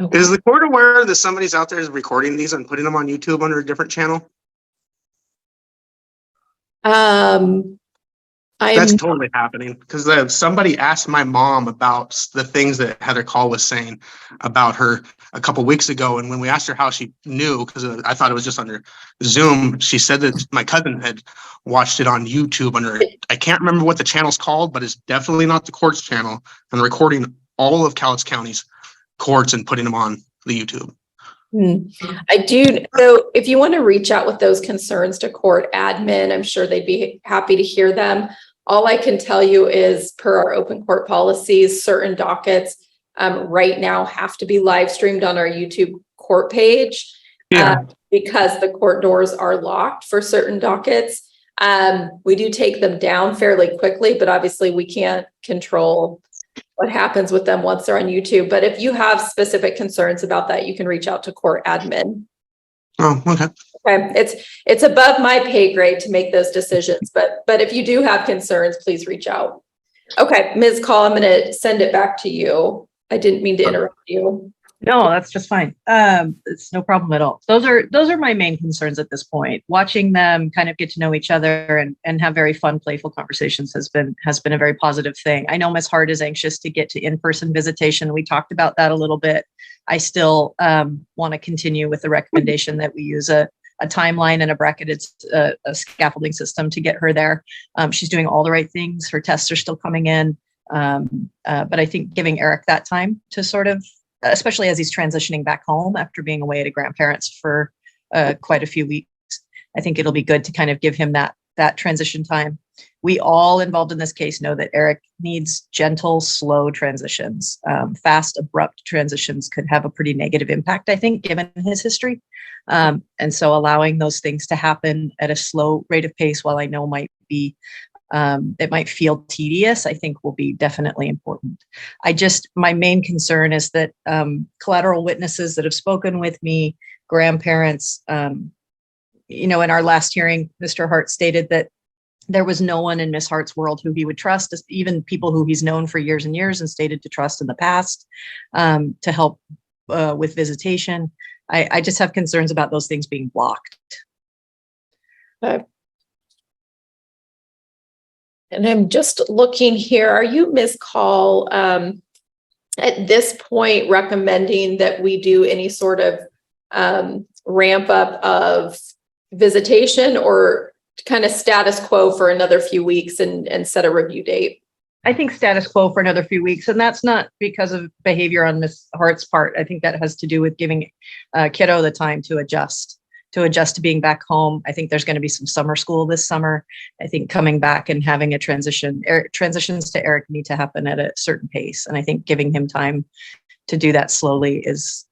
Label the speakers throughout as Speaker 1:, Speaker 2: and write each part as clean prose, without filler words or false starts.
Speaker 1: Okay.
Speaker 2: Is the court aware that somebody's out there is recording these and putting them on YouTube under a different channel? That's totally happening, because somebody asked my mom about the things that Heather Call was saying about her a couple weeks ago. And when we asked her how she knew, because I thought it was just under Zoom, she said that my cousin had watched it on YouTube under, I can't remember what the channel's called, but it's definitely not the court's channel, and recording all of Cowlitz County's courts and putting them on the YouTube.
Speaker 1: I do. So if you want to reach out with those concerns to court admin, I'm sure they'd be happy to hear them. All I can tell you is, per our open court policies, certain dockets right now have to be live streamed on our YouTube court page because the court doors are locked for certain dockets. We do take them down fairly quickly, but obviously we can't control what happens with them once they're on YouTube. But if you have specific concerns about that, you can reach out to court admin.
Speaker 2: Oh, okay.
Speaker 1: Okay. It's above my pay grade to make those decisions, but if you do have concerns, please reach out. Okay, Ms. Call, I'm going to send it back to you. I didn't mean to interrupt you.
Speaker 3: No, that's just fine. It's no problem at all. Those are my main concerns at this point. Watching them kind of get to know each other and have very fun, playful conversations has been a very positive thing. I know Ms. Hart is anxious to get to in-person visitation. We talked about that a little bit. I still want to continue with the recommendation that we use a timeline and a bracketed a scaffolding system to get her there. She's doing all the right things. Her tests are still coming in. But I think giving Eric that time to sort of, especially as he's transitioning back home after being away at a grandparent's for quite a few weeks, I think it'll be good to kind of give him that transition time. We all involved in this case know that Eric needs gentle, slow transitions. Fast, abrupt transitions could have a pretty negative impact, I think, given his history. And so allowing those things to happen at a slow rate of pace, while I know might be, it might feel tedious, I think will be definitely important. My main concern is that collateral witnesses that have spoken with me, grandparents, in our last hearing, Mr. Hart stated that there was no one in Ms. Hart's world who he would trust, even people who he's known for years and years and stated to trust in the past, to help with visitation. I just have concerns about those things being blocked.
Speaker 1: Okay. And I'm just looking here. Are you, Ms. Call, at this point recommending that we do any sort of ramp up of visitation, or kind of status quo for another few weeks and set a review date?
Speaker 3: I think status quo for another few weeks, and that's not because of behavior on Ms. Hart's part. I think that has to do with giving kiddo the time to adjust to being back home. I think there's going to be some summer school this summer. I think coming back and having a transitions to Eric need to happen at a certain pace, and I think giving him time to do that slowly is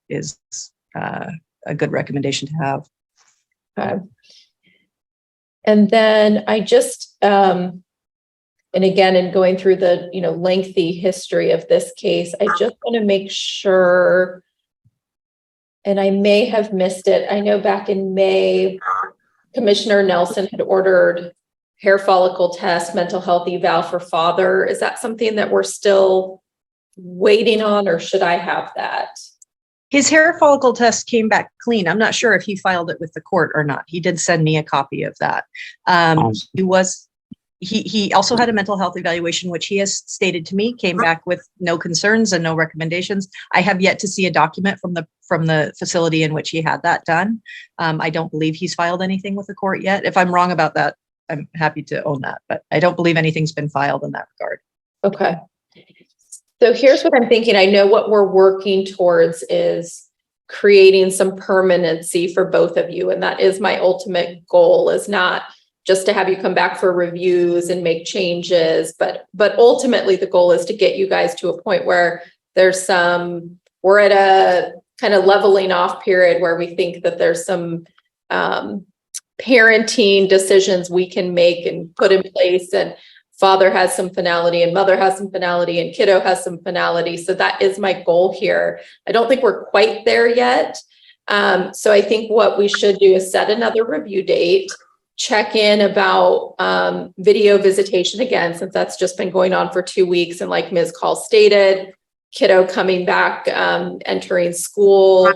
Speaker 3: a good recommendation to have.
Speaker 1: And then I just, and again, in going through the, lengthy history of this case, I just want to make sure, and I may have missed it. I know back in May, Commissioner Nelson had ordered hair follicle test, mental health eval for father. Is that something that we're still waiting on, or should I have that?
Speaker 3: His hair follicle test came back clean. I'm not sure if he filed it with the court or not. He did send me a copy of that. He also had a mental health evaluation, which he has stated to me came back with no concerns and no recommendations. I have yet to see a document from the facility in which he had that done. I don't believe he's filed anything with the court yet. If I'm wrong about that, I'm happy to own that, but I don't believe anything's been filed in that regard.
Speaker 1: Okay. So here's what I'm thinking. I know what we're working towards is creating some permanency for both of you. And that is my ultimate goal, is not just to have you come back for reviews and make changes, but ultimately the goal is to get you guys to a point where we're at a kind of leveling off period where we think that there's some parenting decisions we can make and put in place, and father has some finality and mother has some finality and kiddo has some finality. So that is my goal here. I don't think we're quite there yet. So I think what we should do is set another review date, check in about video visitation again, since that's just been going on for 2 weeks. And like Ms. Call stated, kiddo coming back, entering school,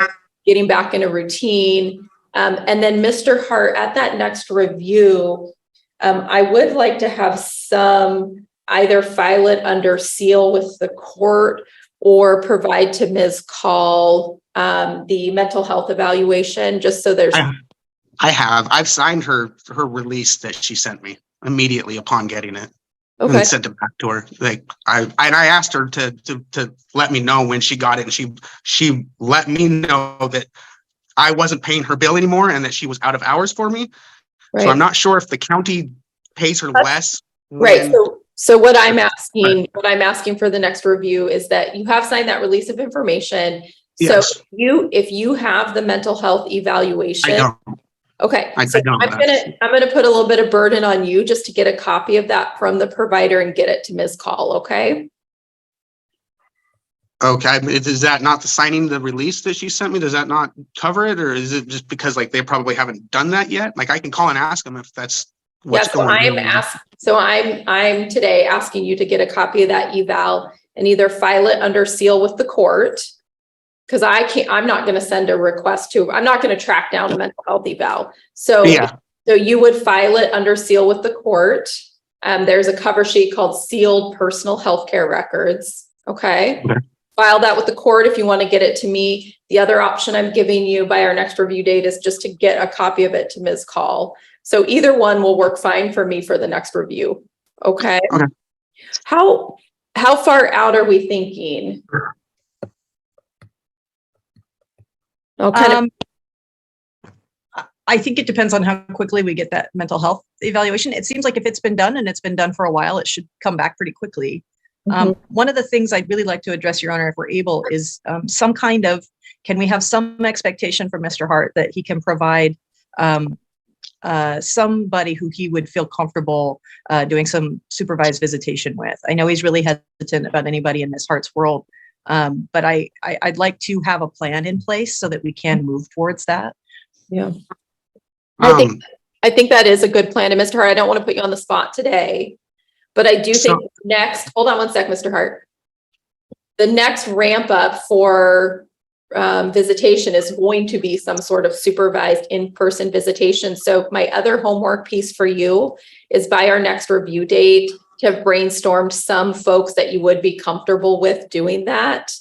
Speaker 1: getting back in a routine. And then Mr. Hart, at that next review, I would like to have some either file it under seal with the court or provide to Ms. Call the mental health evaluation, just so there's.
Speaker 2: I've signed her release that she sent me immediately upon getting it.
Speaker 1: Okay.
Speaker 2: And sent it back to her. I asked her to let me know when she got it, and she let me know that I wasn't paying her bill anymore and that she was out of hours for me.
Speaker 1: Right.
Speaker 2: So I'm not sure if the county pays her less.
Speaker 1: Right. So what I'm asking for the next review is that you have signed that release of information.
Speaker 2: Yes.
Speaker 1: So if you have the mental health evaluation.
Speaker 2: I don't.
Speaker 1: Okay.
Speaker 2: So
Speaker 1: I'm gonna put a little bit of burden on you just to get a copy of that from the provider and get it to Ms. Call. Okay.
Speaker 2: Okay. Is that not the signing the release that she sent me? Does that not cover it, or is it just because they probably haven't done that yet? I can call and ask them if that's what's going on.
Speaker 1: So I'm today asking you to get a copy of that eval and either file it under seal with the court, because I'm not going to send a request I'm not going to track down a mental health eval. So you would file it under seal with the court. There's a cover sheet called sealed personal healthcare records. Okay. File that with the court if you want to get it to me. The other option I'm giving you by our next review date is just to get a copy of it to Ms. Call. So either one will work fine for me for the next review. Okay. How far out are we thinking?
Speaker 3: I think it depends on how quickly we get that mental health evaluation. It seems like if it's been done and it's been done for a while, it should come back pretty quickly. One of the things I'd really like to address, Your Honor, if we're able, is some kind of, can we have some expectation from Mr. Hart that he can provide somebody who he would feel comfortable doing some supervised visitation with? I know he's really hesitant about anybody in Ms. Hart's world, but I'd like to have a plan in place so that we can move towards that.
Speaker 1: Yeah. I think that is a good plan. And Mr. Hart, I don't want to put you on the spot today, but I do think hold on one sec, Mr. Hart. The next ramp up for visitation is going to be some sort of supervised in-person visitation. So my other homework piece for you is by our next review date to have brainstormed some folks that you would be comfortable with doing that.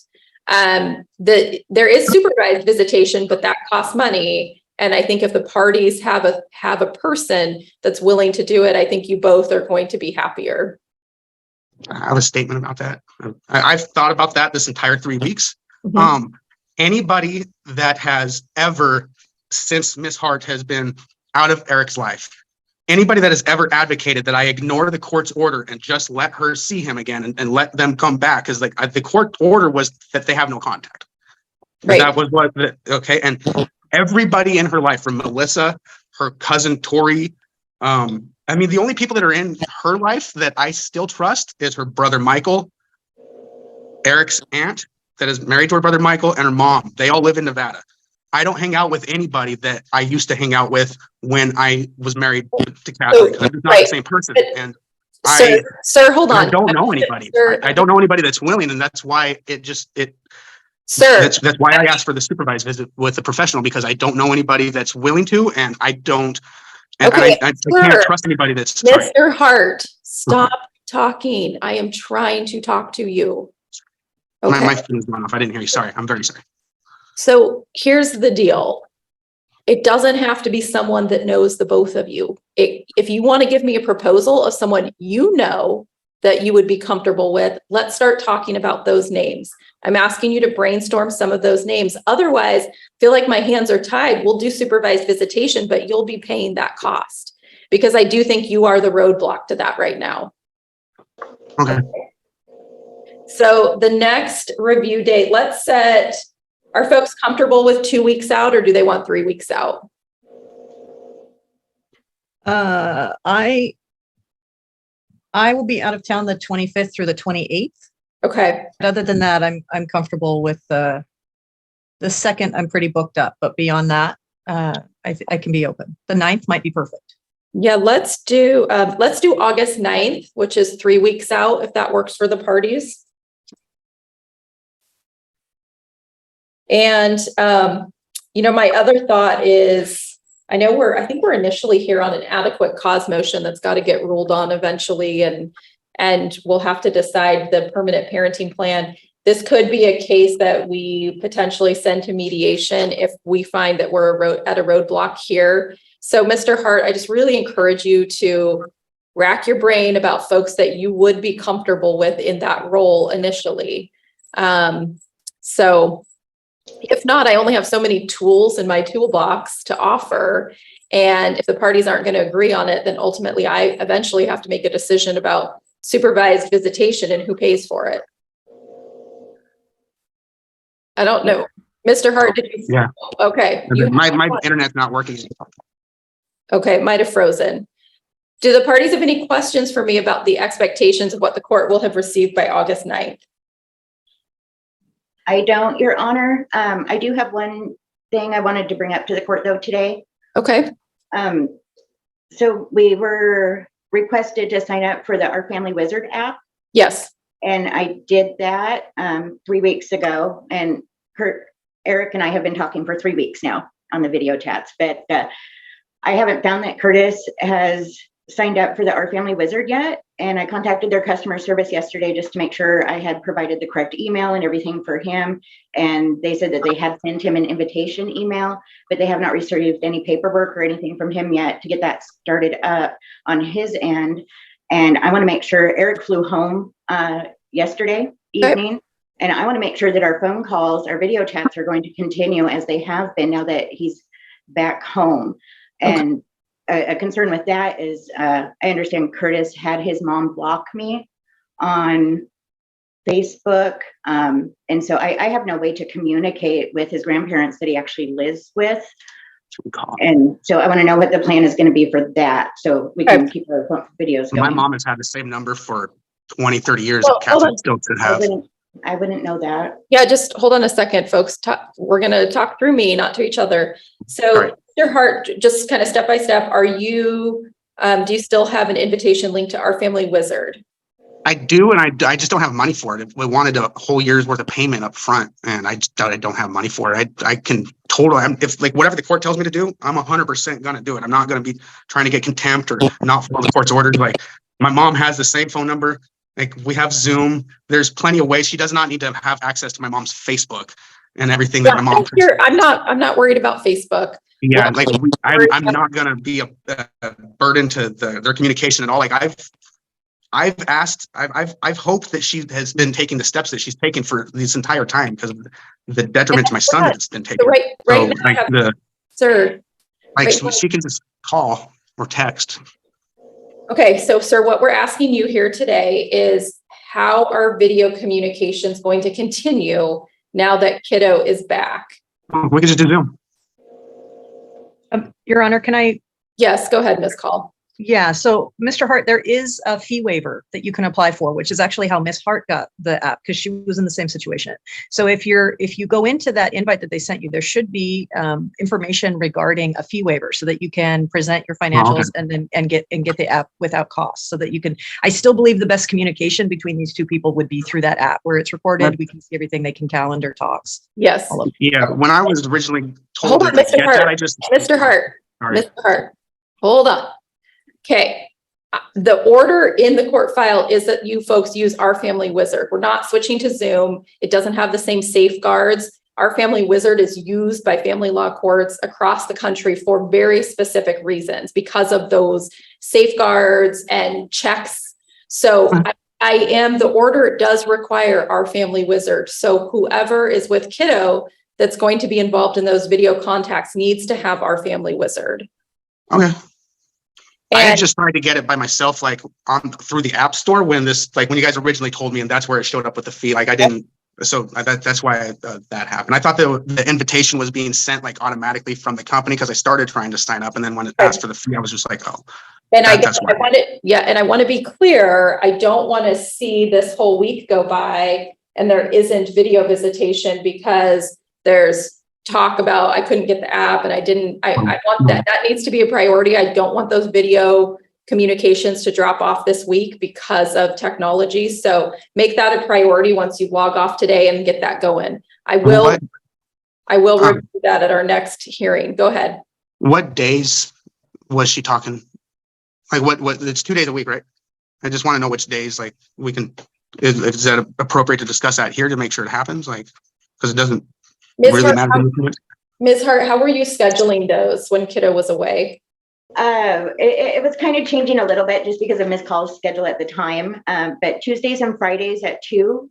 Speaker 1: There is supervised visitation, but that costs money. And I think if the parties have a person that's willing to do it, I think you both are going to be happier.
Speaker 2: I have a statement about that. I've thought about that this entire 3 weeks. Anybody that has ever, since Ms. Hart has been out of Eric's life, anybody that has ever advocated that I ignore the court's order and just let her see him again and let them come back, because the court order was that they have no contact. Right. That was okay. And everybody in her life, from Melissa, her cousin Tori, the only people that are in her life that I still trust is her brother Michael, Eric's aunt that is married to her brother Michael, and her mom. They all live in Nevada. I don't hang out with anybody that I used to hang out with when I was married to Catherine. I'm not the same person. And
Speaker 1: sir, hold on.
Speaker 2: I don't know anybody. I don't know anybody that's willing, and that's why
Speaker 1: Sir,
Speaker 2: that's why I asked for the supervised visit with a professional, because I don't know anybody that's willing to, and I don't. And
Speaker 1: okay,
Speaker 2: I can't trust anybody that's.
Speaker 1: Mr. Hart, stop talking. I am trying to talk to you. Okay.
Speaker 2: My phone's going off. I didn't hear you. Sorry. I'm very sorry.
Speaker 1: So here's the deal. It doesn't have to be someone that knows the both of you. If you want to give me a proposal of someone you know that you would be comfortable with, let's start talking about those names. I'm asking you to brainstorm some of those names. Otherwise, I feel like my hands are tied. We'll do supervised visitation, but you'll be paying that cost, because I do think you are the roadblock to that right now.
Speaker 2: Okay.
Speaker 1: So the next review date, let's set, are folks comfortable with 2 weeks out, or do they want 3 weeks out?
Speaker 3: I will be out of town the 25th through the 28th.
Speaker 1: Okay.
Speaker 3: But other than that, I'm comfortable with the second. I'm pretty booked up, but beyond that, I can be open. The 9th might be perfect.
Speaker 1: Yeah, let's do August 9th, which is 3 weeks out, if that works for the parties. And, my other thought is, I think we're initially here on an adequate cause motion that's got to get ruled on eventually. And we'll have to decide the permanent parenting plan. This could be a case that we potentially send to mediation if we find that we're at a roadblock here. So, Mr. Hart, I just really encourage you to rack your brain about folks that you would be comfortable with in that role initially. So if not, I only have so many tools in my toolbox to offer. And if the parties aren't going to agree on it, then ultimately I eventually have to make a decision about supervised visitation and who pays for it. I don't know. Mr. Hart, did you?
Speaker 2: Yeah.
Speaker 1: Okay.
Speaker 2: My internet's not working.
Speaker 1: Okay, might have frozen. Do the parties have any questions for me about the expectations of what the court will have received by August 9th?
Speaker 4: I don't, Your Honor. I do have one thing I wanted to bring up to the court though today.
Speaker 1: Okay.
Speaker 4: So we were requested to sign up for the Our Family Wizard app.
Speaker 1: Yes.
Speaker 4: And I did that 3 weeks ago. And Eric and I have been talking for 3 weeks now on the video chats, but I haven't found that Curtis has signed up for the Our Family Wizard yet. And I contacted their customer service yesterday just to make sure I had provided the correct email and everything for him. And they said that they had sent him an invitation email, but they have not received any paperwork or anything from him yet to get that started up on his end. And I want to make sure Eric flew home yesterday evening. And I want to make sure that our phone calls, our video chats are going to continue as they have been now that he's back home. And a concern with that is I understand Curtis had his mom block me on Facebook. And so I have no way to communicate with his grandparents that he actually lives with. And so I want to know what the plan is going to be for that. So we can keep our videos going.
Speaker 2: My mom has had the same number for 20, 30 years.
Speaker 1: Well,
Speaker 2: Catherine still could have.
Speaker 4: I wouldn't know that.
Speaker 1: Yeah, just hold on a second, folks. We're going to talk through me, not to each other. So,
Speaker 2: right.
Speaker 1: Mr. Hart, just kind of step by step, do you still have an invitation link to Our Family Wizard?
Speaker 2: I do, and I just don't have money for it. We wanted a whole year's worth of payment up front, and I don't have money for it. I can totally, if like whatever the court tells me to do, I'm 100% going to do it. I'm not going to be trying to get contempt or not follow the court's orders. Like my mom has the same phone number. Like we have Zoom. There's plenty of ways. She does not need to have access to my mom's Facebook and everything that my mom.
Speaker 1: I'm not worried about Facebook.
Speaker 2: Yeah, like I'm not going to be a burden to their communication at all. Like I've hoped that she has been taking the steps that she's taken for this entire time because of the detriment to my son that's been taken. She can just call or text.
Speaker 1: Okay, so sir, what we're asking you here today is how are video communications going to continue now that kiddo is back?
Speaker 2: We can just do Zoom.
Speaker 3: Your Honor, can I?
Speaker 1: Yes, go ahead, Ms. Call.
Speaker 3: Yeah. So, Mr. Hart, there is a fee waiver that you can apply for, which is actually how Ms. Hart got the app because she was in the same situation. So if you go into that invite that they sent you, there should be information regarding a fee waiver so that you can present your financials and get the app without cost so that you can. I still believe the best communication between these two people would be through that app where it's recorded. We can see everything. They can calendar talks.
Speaker 1: Yes.
Speaker 2: Yeah. When I was originally told
Speaker 1: hold on, Mr. Hart. Mr. Hart.
Speaker 2: Sorry.
Speaker 1: Mr. Hart. Hold on. Okay, the order in the court file is that you folks use Our Family Wizard. We're not switching to Zoom. It doesn't have the same safeguards. Our Family Wizard is used by family law courts across the country for very specific reasons because of those safeguards and checks. So the order does require Our Family Wizard. So whoever is with kiddo that's going to be involved in those video contacts needs to have Our Family Wizard.
Speaker 2: Okay. I had just tried to get it by myself, like through the App Store when you guys originally told me, and that's where it showed up with the fee. Like I didn't, so that's why that happened. I thought the invitation was being sent like automatically from the company because I started trying to sign up, and then when it asked for the fee, I was just like, oh.
Speaker 1: And I want to be clear. I don't want to see this whole week go by and there isn't video visitation because there's talk about I couldn't get the app and I want that needs to be a priority. I don't want those video communications to drop off this week because of technology. So make that a priority once you log off today and get that going. I will I will review that at our next hearing. Go ahead.
Speaker 2: What days was she talking? Like what, it's 2 days a week, right? I just want to know which days, like we can, is that appropriate to discuss that here to make sure it happens? Like, because it doesn't really matter.
Speaker 1: Ms. Hart, how were you scheduling those when kiddo was away?
Speaker 4: It was kind of changing a little bit just because of Ms. Call's schedule at the time. But Tuesdays and Fridays at 2,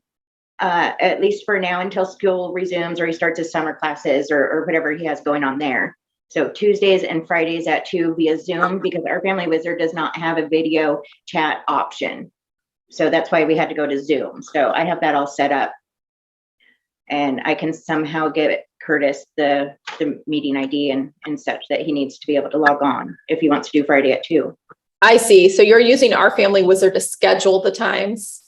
Speaker 4: at least for now until school resumes or he starts his summer classes or whatever he has going on there. So Tuesdays and Fridays at 2 via Zoom, because our Family Wizard does not have a video chat option. So that's why we had to go to Zoom. So I have that all set up. And I can somehow get Curtis the meeting ID and such that he needs to be able to log on if he wants to do Friday at 2.
Speaker 1: I see. So you're using our Family Wizard to schedule the times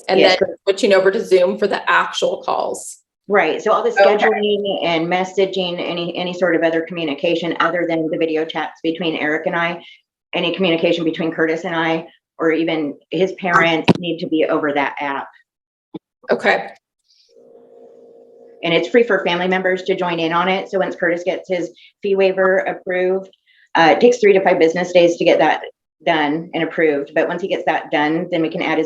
Speaker 1: and
Speaker 4: Yes,
Speaker 1: then switching over to Zoom for the actual calls.
Speaker 4: right. So all the scheduling and messaging, any sort of other communication other than the video chats between Eric and I, any communication between Curtis and I, or even his parents need to be over that app.
Speaker 1: Okay.
Speaker 4: And it's free for family members to join in on it. So once Curtis gets his fee waiver approved, it takes 3 to 5 business days to get that done and approved. But once he gets that done, then we can add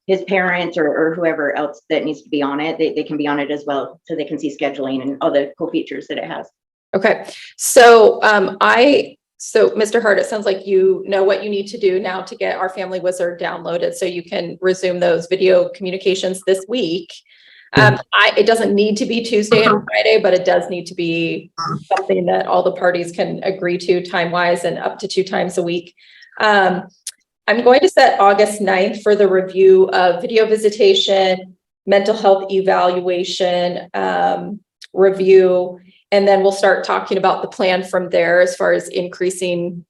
Speaker 4: his parents or whoever else that needs to be on it. They can be on it as well, so they can see scheduling and all the cool features that it has.
Speaker 1: Okay. So so Mr. Hart, it sounds like you know what you need to do now to get our Family Wizard downloaded so you can resume those video communications this week. It doesn't need to be Tuesday and Friday, but it does need to be something that all the parties can agree to time-wise and up to 2 times a week. I'm going to set August 9th for the review of video visitation, mental health evaluation, review, and then we'll start talking about the plan from there as far as increasing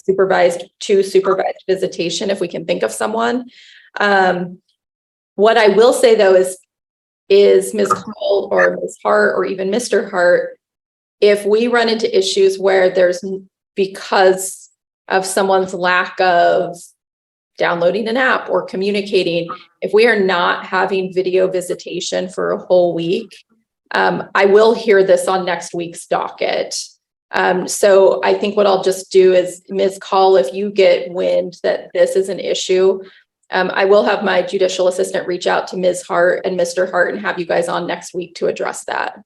Speaker 1: supervised visitation if we can think of someone. What I will say though is Ms. Cole or Ms. Hart or even Mr. Hart, if we run into issues where because of someone's lack of downloading an app or communicating, if we are not having video visitation for a whole week, I will hear this on next week's docket. So I think what I'll just do is, Ms. Call, if you get wind that this is an issue, I will have my judicial assistant reach out to Ms. Hart and Mr. Hart and have you guys on next week to address that.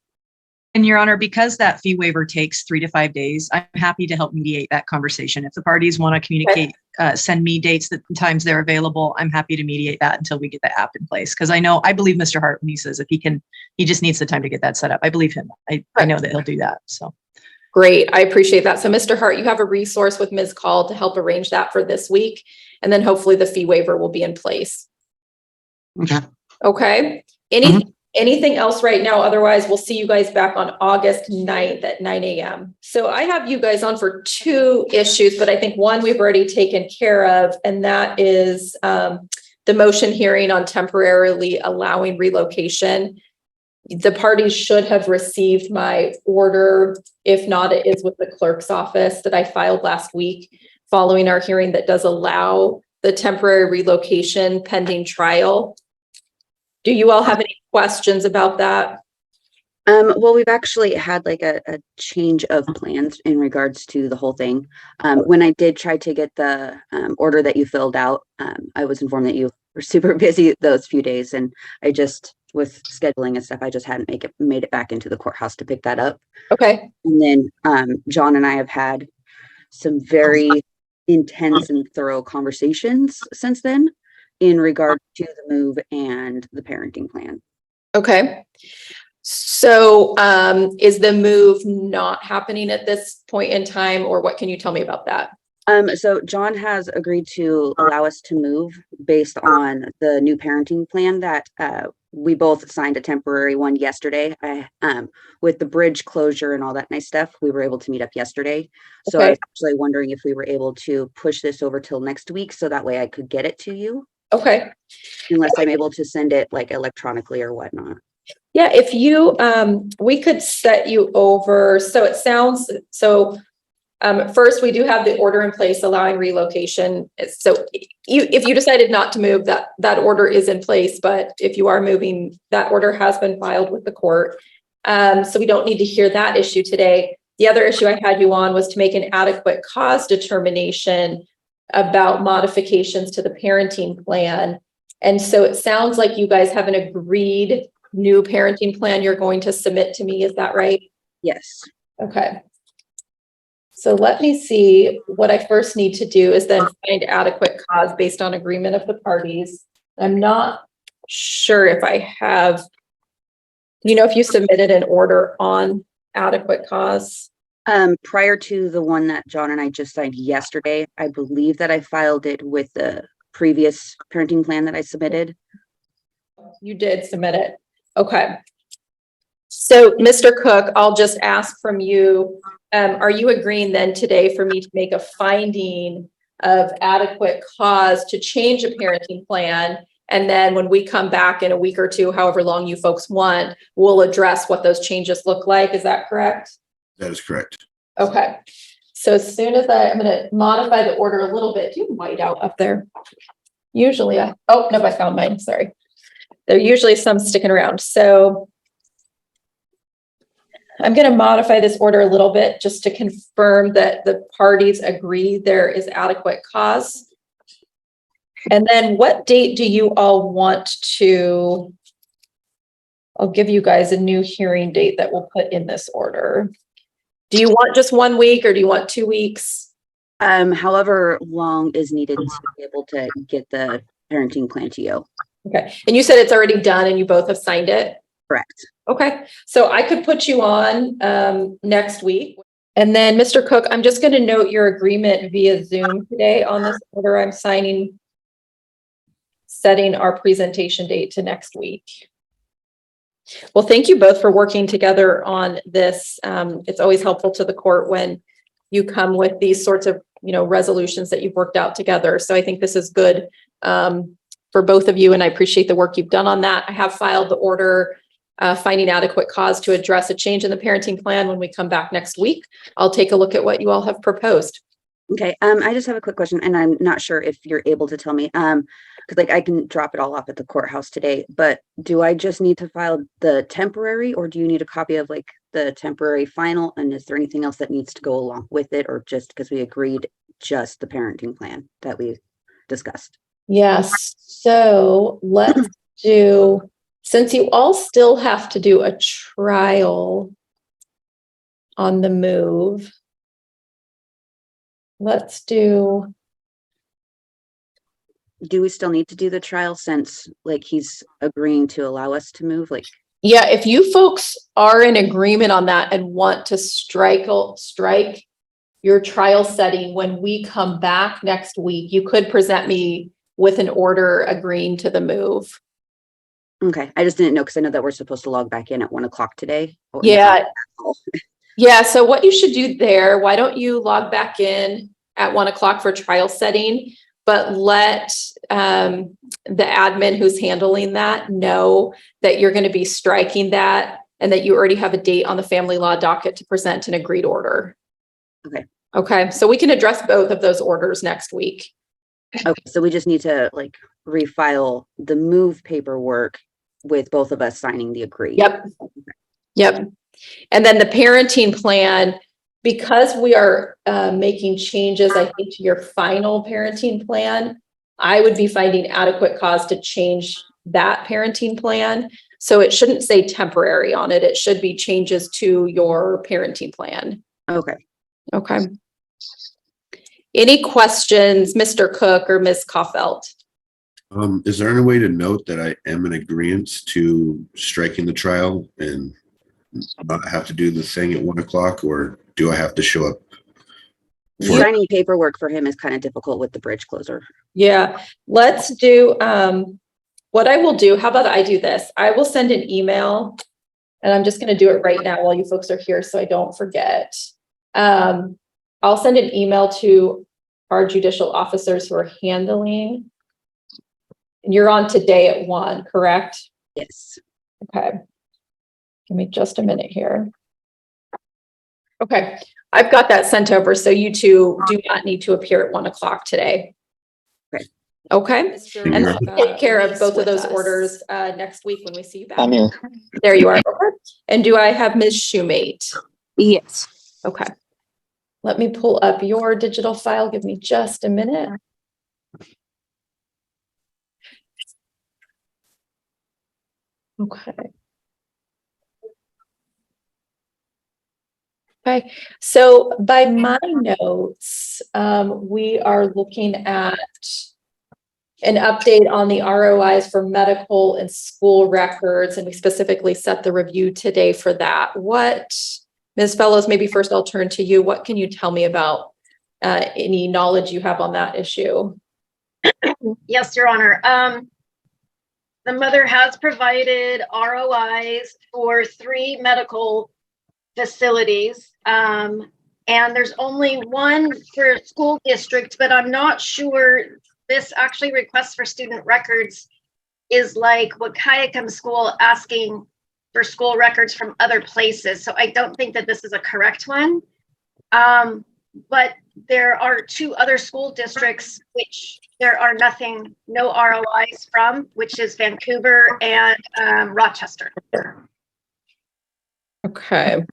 Speaker 3: And Your Honor, because that fee waiver takes 3 to 5 days, I'm happy to help mediate that conversation. If the parties want to communicate, send me dates that times they're available, I'm happy to mediate that until we get the app in place. Because I believe Mr. Hart when he says if he just needs the time to get that set up. I believe him. I know that he'll do that. So
Speaker 1: great. I appreciate that. So Mr. Hart, you have a resource with Ms. Call to help arrange that for this week. And then hopefully the fee waiver will be in place. Okay. Anything else right now? Otherwise, we'll see you guys back on August 9th at 9 a.m. So I have you guys on for 2 issues, but I think one we've already taken care of, and that is the motion hearing on temporarily allowing relocation. The parties should have received my order. If not, it is with the clerk's office that I filed last week following our hearing that does allow the temporary relocation pending trial. Do you all have any questions about that?
Speaker 5: Well, we've actually had like a change of plans in regards to the whole thing. When I did try to get the order that you filled out, I was informed that you were super busy those few days, and I just, with scheduling and stuff, I just hadn't made it back into the courthouse to pick that up.
Speaker 1: Okay.
Speaker 5: And then John and I have had some very intense and thorough conversations since then in regard to the move and the parenting plan.
Speaker 1: Okay. So is the move not happening at this point in time, or what can you tell me about that?
Speaker 5: So John has agreed to allow us to move based on the new parenting plan that we both signed a temporary one yesterday. With the bridge closure and all that nice stuff, we were able to meet up yesterday. So
Speaker 1: Okay.
Speaker 5: I was actually wondering if we were able to push this over till next week so that way I could get it to you.
Speaker 1: Okay.
Speaker 5: Unless I'm able to send it like electronically or whatnot.
Speaker 1: Yeah, if you, we could set you over. So it sounds, first we do have the order in place allowing relocation. So if you decided not to move, that order is in place, but if you are moving, that order has been filed with the court. So we don't need to hear that issue today. The other issue I had you on was to make an adequate cause determination about modifications to the parenting plan. And so it sounds like you guys have an agreed new parenting plan you're going to submit to me. Is that right?
Speaker 5: Yes.
Speaker 1: Okay. So let me see, what I first need to do is then find adequate cause based on agreement of the parties. I'm not sure if I have, if you submitted an order on adequate cause.
Speaker 5: Prior to the one that John and I just signed yesterday, I believe that I filed it with the previous parenting plan that I submitted.
Speaker 1: You did submit it. Okay. So Mr. Cook, I'll just ask from you, are you agreeing then today for me to make a finding of adequate cause to change a parenting plan? And then when we come back in a week or two, however long you folks want, we'll address what those changes look like. Is that correct?
Speaker 6: That is correct.
Speaker 1: Okay. So as soon as I'm going to modify the order a little bit. Do you have white out up there? Usually no, I found mine. Sorry. There are usually some sticking around. So I'm going to modify this order a little bit just to confirm that the parties agree there is adequate cause. And then what date do you all want to, I'll give you guys a new hearing date that we'll put in this order. Do you want just 1 week or do you want 2 weeks?
Speaker 5: However long is needed to be able to get the parenting plan to you.
Speaker 1: Okay. And you said it's already done and you both have signed it?
Speaker 5: Correct.
Speaker 1: Okay. So I could put you on next week. And then Mr. Cook, I'm just going to note your agreement via Zoom today on this order I'm signing, setting our presentation date to next week. Well, thank you both for working together on this. It's always helpful to the court when you come with these sorts of, resolutions that you've worked out together. So I think this is good for both of you, and I appreciate the work you've done on that. I have filed the order finding adequate cause to address a change in the parenting plan. When we come back next week, I'll take a look at what you all have proposed.
Speaker 5: Okay. I just have a quick question, and I'm not sure if you're able to tell me, because I can drop it all off at the courthouse today, but do I just need to file the temporary, or do you need a copy of the temporary final? And is there anything else that needs to go along with it, or just because we agreed just the parenting plan that we discussed?
Speaker 1: Yes. So let's do, since you all still have to do a trial on the move, let's do.
Speaker 5: Do we still need to do the trial since he's agreeing to allow us to move?
Speaker 1: Yeah, if you folks are in agreement on that and want to strike your trial setting when we come back next week, you could present me with an order agreeing to the move.
Speaker 5: Okay. I just didn't know because I know that we're supposed to log back in at 1 o'clock today.
Speaker 1: Yeah. Yeah. So what you should do there, why don't you log back in at 1 o'clock for trial setting, but let the admin who's handling that know that you're going to be striking that and that you already have a date on the family law docket to present an agreed order.
Speaker 5: Okay.
Speaker 1: Okay. So we can address both of those orders next week.
Speaker 5: Okay. So we just need to refile the move paperwork with both of us signing the agree.
Speaker 1: Yep. Yep. And then the parenting plan, because we are making changes, I think, to your final parenting plan, I would be finding adequate cause to change that parenting plan. So it shouldn't say temporary on it. It should be changes to your parenting plan.
Speaker 5: Okay.
Speaker 1: Okay. Any questions, Mr. Cook or Ms. Kaufelt?
Speaker 6: Is there any way to note that I am in agreement to striking the trial and not have to do the thing at 1 o'clock, or do I have to show up?
Speaker 5: Signing paperwork for him is kind of difficult with the bridge closer.
Speaker 1: Yeah, let's do, what I will do, how about I do this? I will send an email, and I'm just going to do it right now while you folks are here so I don't forget. I'll send an email to our judicial officers who are handling. And you're on today at 1, correct?
Speaker 5: Yes.
Speaker 1: Okay. Give me just a minute here. Okay. I've got that sent over. So you two do not need to appear at 1 o'clock today.
Speaker 5: Okay.
Speaker 1: Okay.
Speaker 6: Can
Speaker 1: And
Speaker 6: you-
Speaker 1: we'll take care of both of those orders next week when we see you back.
Speaker 7: I'm here.
Speaker 1: There you are. Okay. And do I have Ms. Shoemate?
Speaker 7: Yes.
Speaker 1: Okay. Let me pull up your digital file. Give me just a minute. Okay. Okay, so by my notes, we are looking at an update on the ROIs for medical and school records, and we specifically set the review today for that. What, Ms. Fellows, maybe first I'll turn to you. What can you tell me about any knowledge you have on that issue?
Speaker 8: Yes, Your Honor. The mother has provided ROIs for 3 medical facilities. And there's only one for school district, but I'm not sure this actually requests for student records is like Wahkiakum School asking for school records from other places. So I don't think that this is a correct one. But there are 2 other school districts which there are no ROIs from, which is Vancouver and Rochester.
Speaker 1: Okay.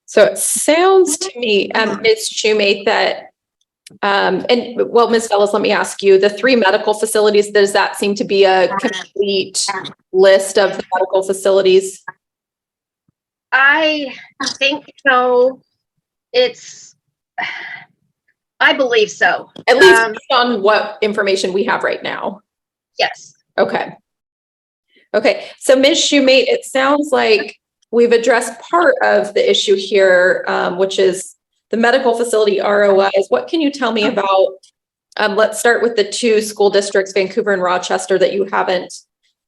Speaker 1: So it sounds to me, Ms. Shoemate, that, Ms. Fellows, let me ask you, the 3 medical facilities, does that seem to be a complete list of the medical facilities?
Speaker 8: I think so. I believe so.
Speaker 1: At least based on what information we have right now.
Speaker 8: Yes.
Speaker 1: Okay. Okay. So Ms. Shoemate, it sounds like we've addressed part of the issue here, which is the medical facility ROIs. What can you tell me about, let's start with the 2 school districts, Vancouver and Rochester, that you haven't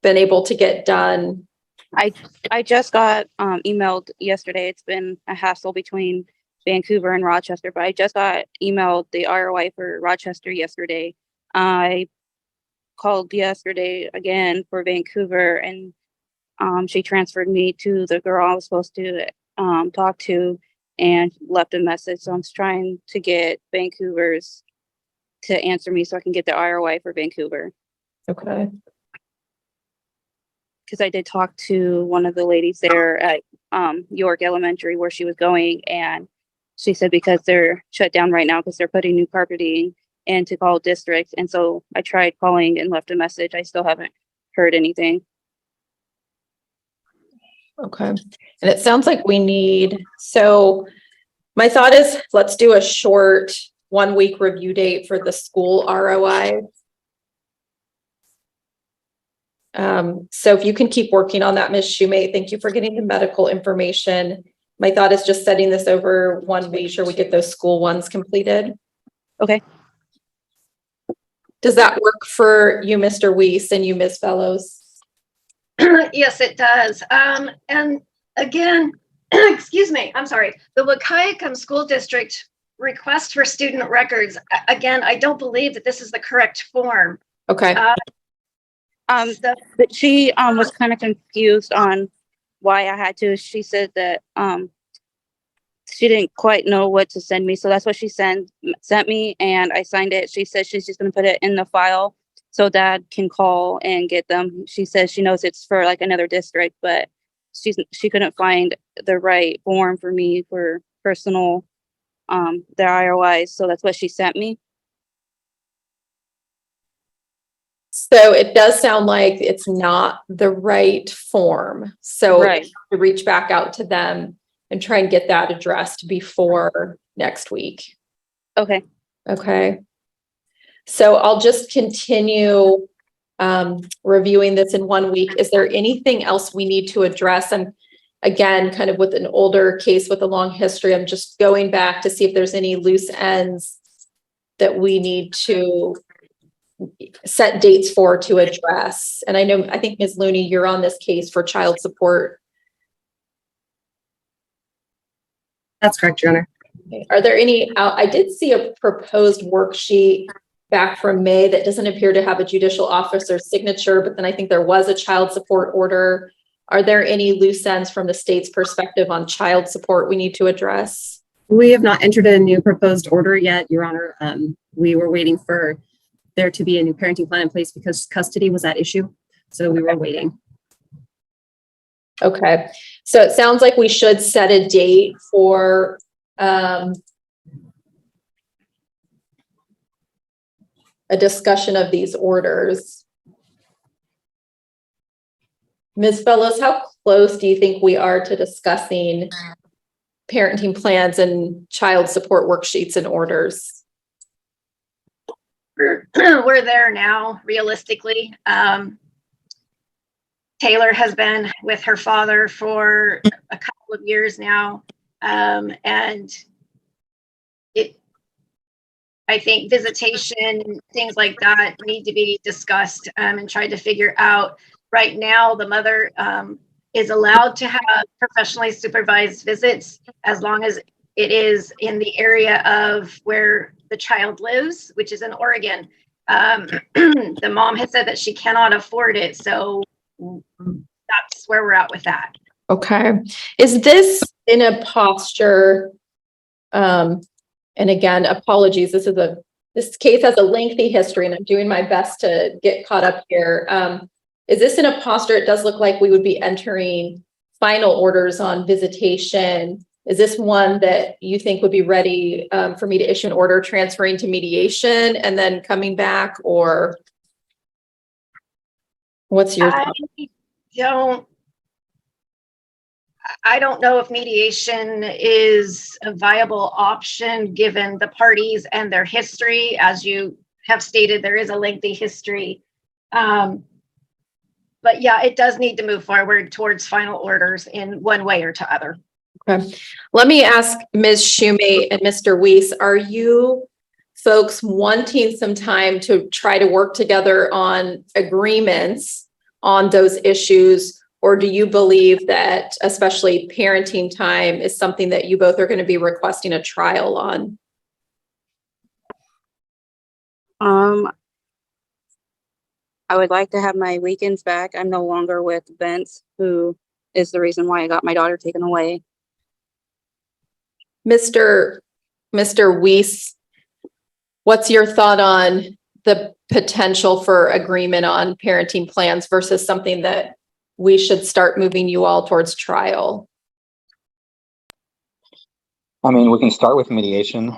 Speaker 1: been able to get done?
Speaker 7: I just got emailed yesterday. It's been a hassle between Vancouver and Rochester, but I just got emailed the ROI for Rochester yesterday. I called yesterday again for Vancouver, and she transferred me to the girl I was supposed to talk to and left a message. So I'm trying to get Vancouver's to answer me so I can get the ROI for Vancouver.
Speaker 1: Okay.
Speaker 7: Because I did talk to one of the ladies there at York Elementary where she was going, and she said because they're shut down right now because they're putting new carpeting into all districts. And so I tried calling and left a message. I still haven't heard anything.
Speaker 1: Okay. And it sounds like we need, so my thought is let's do a short 1-week review date for the school ROI. So if you can keep working on that, Ms. Shoemate, thank you for getting the medical information. My thought is just setting this over 1 week, sure we get those school ones completed.
Speaker 7: Okay.
Speaker 1: Does that work for you, Mr. Weiss, and you, Ms. Fellows?
Speaker 8: Yes, it does. And again, excuse me, I'm sorry. The Wahkiakum School District request for student records. Again, I don't believe that this is the correct form.
Speaker 1: Okay.
Speaker 7: But she was kind of confused on why I had to. She said that she didn't quite know what to send me, so that's what she sent me, and I signed it. She said she's just going to put it in the file so Dad can call and get them. She says she knows it's for like another district, but she couldn't find the right form for me for personal the ROIs, so that's what she sent me.
Speaker 1: So it does sound like it's not the right form. So
Speaker 7: Right.
Speaker 1: to reach back out to them and try and get that addressed before next week.
Speaker 7: Okay.
Speaker 1: Okay. So I'll just continue reviewing this in 1 week. Is there anything else we need to address? And again, kind of with an older case with a long history, I'm just going back to see if there's any loose ends that we need to set dates for to address. And I think Ms. Looney, you're on this case for child support.
Speaker 9: That's correct, Your Honor.
Speaker 1: Okay. Are there any, I did see a proposed worksheet back from May that doesn't appear to have a judicial officer's signature, but then I think there was a child support order. Are there any loose ends from the state's perspective on child support we need to address?
Speaker 9: We have not entered a new proposed order yet, Your Honor. We were waiting for there to be a new parenting plan in place because custody was at issue. So we were waiting.
Speaker 1: Okay, so it sounds like we should set a date for a discussion of these orders. Ms. Fellows, how close do you think we are to discussing parenting plans and child support worksheets and orders?
Speaker 8: We're there now, realistically. Taylor has been with her father for a couple of years now. And I think visitation, things like that need to be discussed and tried to figure out. Right now, the mother is allowed to have professionally supervised visits as long as it is in the area of where the child lives, which is in Oregon. The mom has said that she cannot afford it. So that's where we're at with that.
Speaker 1: Okay. Is this in a posture, and again, apologies, this case has a lengthy history and I'm doing my best to get caught up here. Is this in a posture, it does look like we would be entering final orders on visitation. Is this one that you think would be ready for me to issue an order transferring to mediation and then coming back, or what's your thought?
Speaker 8: I don't know if mediation is a viable option given the parties and their history. As you have stated, there is a lengthy history. But yeah, it does need to move forward towards final orders in one way or to other.
Speaker 1: Okay. Let me ask Ms. Shumate and Mr. Weiss, are you folks wanting some time to try to work together on agreements on those issues? Or do you believe that especially parenting time is something that you both are going to be requesting a trial on?
Speaker 7: I would like to have my weekends back. I'm no longer with Vince, who is the reason why I got my daughter taken away.
Speaker 1: Mr. Weiss, what's your thought on the potential for agreement on parenting plans versus something that we should start moving you all towards trial?
Speaker 10: I mean, we can start with mediation.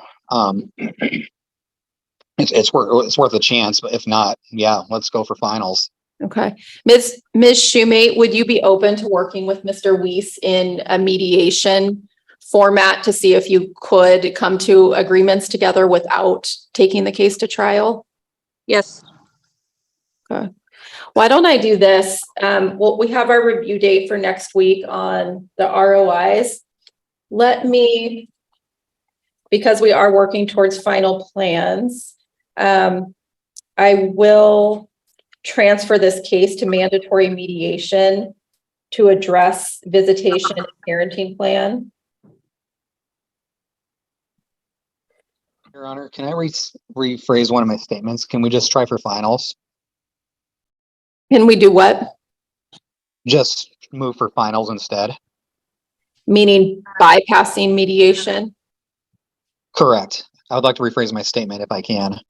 Speaker 10: It's worth a chance, but if not, yeah, let's go for finals.
Speaker 1: Okay. Ms. Shumate, would you be open to working with Mr. Weiss in a mediation format to see if you could come to agreements together without taking the case to trial?
Speaker 7: Yes.
Speaker 1: Okay. Why don't I do this? Well, we have our review date for next week on the ROIs. Because we are working towards final plans, I will transfer this case to mandatory mediation to address visitation and parenting plan.
Speaker 10: Your Honor, can I rephrase one of my statements? Can we just try for finals?
Speaker 1: Can we do what?
Speaker 10: Just move for finals instead.
Speaker 1: Meaning bypassing mediation?
Speaker 10: Correct. I would like to rephrase my statement if I can.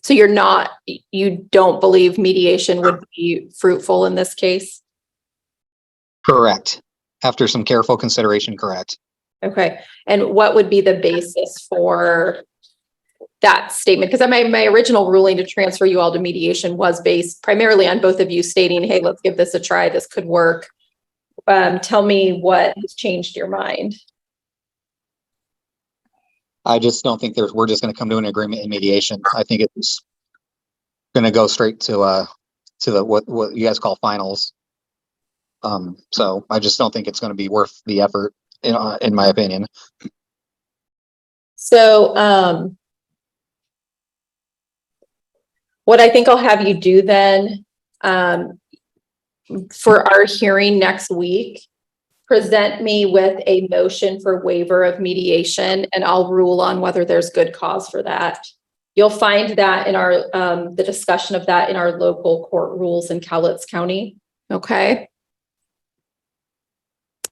Speaker 1: So you don't believe mediation would be fruitful in this case?
Speaker 10: Correct. After some careful consideration, correct.
Speaker 1: Okay. And what would be the basis for that statement? Because my original ruling to transfer you all to mediation was based primarily on both of you stating, hey, let's give this a try. This could work. Tell me what has changed your mind.
Speaker 10: I just don't think we're just going to come to an agreement in mediation. I think it's going to go straight to the what you guys call finals. So I just don't think it's going to be worth the effort, in my opinion.
Speaker 1: So what I think I'll have you do then, for our hearing next week, present me with a motion for waiver of mediation, and I'll rule on whether there's good cause for that. You'll find that in our the discussion of that in our local court rules in Cowlitz County. Okay.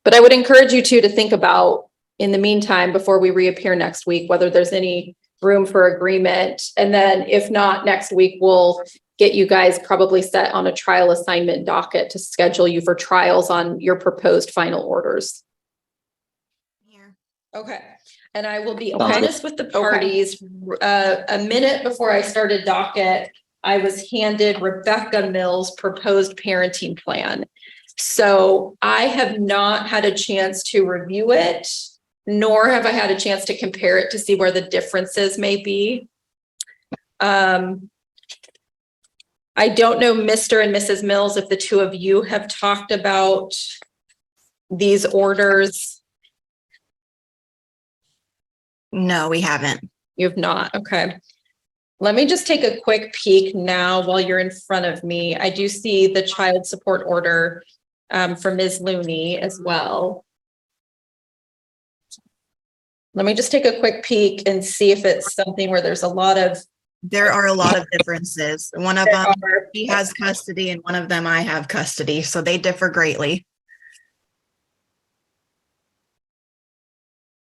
Speaker 1: But I would encourage you to think about, in the meantime, before we reappear next week, whether there's any room for agreement. And then if not, next week, we'll get you guys probably set on a trial assignment docket to schedule you for trials on your proposed final orders. Okay. And I will be
Speaker 10: Sounds good.
Speaker 1: honest with the parties. A minute before I started docket, I was handed Rebecca Mills' proposed parenting plan. So I have not had a chance to review it, nor have I had a chance to compare it to see where the differences may be. I don't know, Mr. and Mrs. Mills, if the two of you have talked about these orders.
Speaker 11: No, we haven't.
Speaker 1: You've not, okay. Let me just take a quick peek now while you're in front of me. I do see the child support order from Ms. Looney as well. Let me just take a quick peek and see if it's something where there's a lot of.
Speaker 11: There are a lot of differences. One of them, he has custody, and one of them I have custody, so they differ greatly.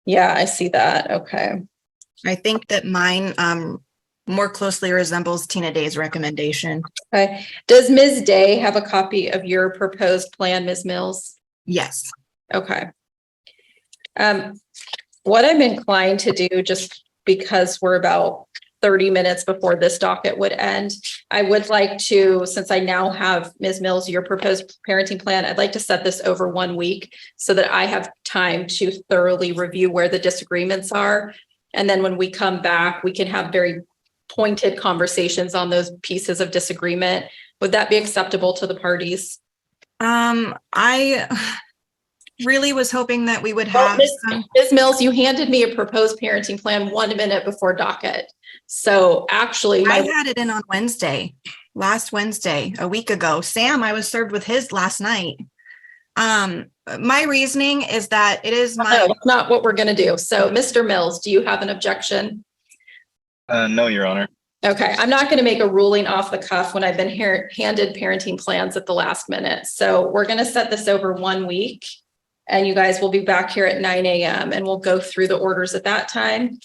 Speaker 1: Yeah, I see that. Okay.
Speaker 11: I think that mine more closely resembles Tina Day's recommendation.
Speaker 1: Okay. Does Ms. Day have a copy of your proposed plan, Ms. Mills?
Speaker 11: Yes.
Speaker 1: Okay. What I'm inclined to do, just because we're about 30 minutes before this docket would end, I would like to, since I now have Ms. Mills, your proposed parenting plan, I'd like to set this over 1 week so that I have time to thoroughly review where the disagreements are. And then when we come back, we can have very pointed conversations on those pieces of disagreement. Would that be acceptable to the parties?
Speaker 11: I really was hoping that we would have
Speaker 1: Ms. Mills, you handed me a proposed parenting plan 1 minute before docket. So actually,
Speaker 11: I had it in on last Wednesday, a week ago. Sam, I was served with his last night. My reasoning is that it is my.
Speaker 1: No, that's not what we're going to do. So Mr. Mills, do you have an objection?
Speaker 12: No, Your Honor.
Speaker 1: Okay, I'm not going to make a ruling off the cuff when I've been handed parenting plans at the last minute. So we're going to set this over 1 week and you guys will be back here at 9 a.m. and we'll go through the orders at that time.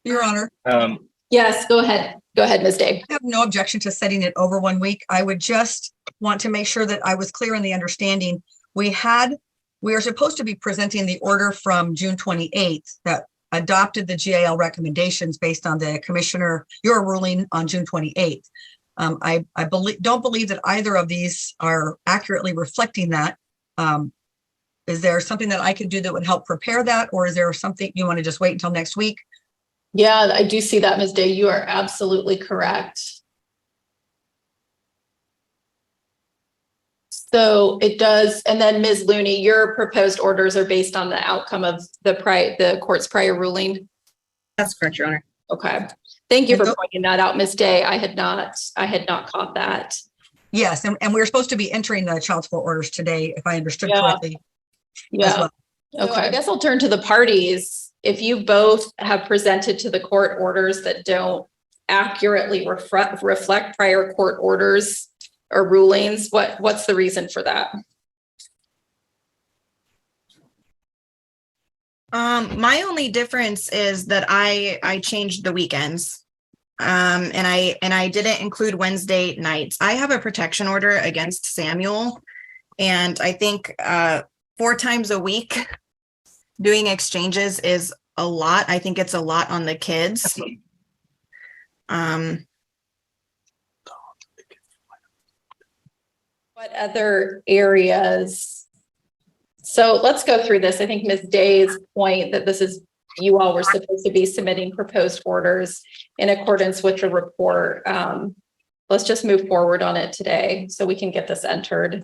Speaker 13: Your Honor.
Speaker 1: Yes, go ahead. Go ahead, Ms. Day.
Speaker 13: I have no objection to setting it over 1 week. I would just want to make sure that I was clear in the understanding. We are supposed to be presenting the order from June 28th that adopted the GAL recommendations based on the commissioner, your ruling on June 28th. I don't believe that either of these are accurately reflecting that. Is there something that I could do that would help prepare that? Or is there something you want to just wait until next week?
Speaker 1: Yeah, I do see that, Ms. Day. You are absolutely correct. So it does, and then Ms. Looney, your proposed orders are based on the outcome of the court's prior ruling.
Speaker 11: That's correct, Your Honor.
Speaker 1: Okay, thank you for pointing that out, Ms. Day. I had not caught that.
Speaker 13: Yes, and we're supposed to be entering the child support orders today, if I understood correctly.
Speaker 1: Yeah. Well. Okay, I guess I'll turn to the parties. If you both have presented to the court orders that don't accurately reflect prior court orders or rulings, what's the reason for that?
Speaker 11: My only difference is that I changed the weekends. And I didn't include Wednesday nights. I have a protection order against Samuel, and I think 4 times a week doing exchanges is a lot. I think it's a lot on the kids.
Speaker 1: What other areas? So let's go through this. I think Ms. Day's point that this is, you all were supposed to be submitting proposed orders in accordance with the report. Let's just move forward on it today so we can get this entered.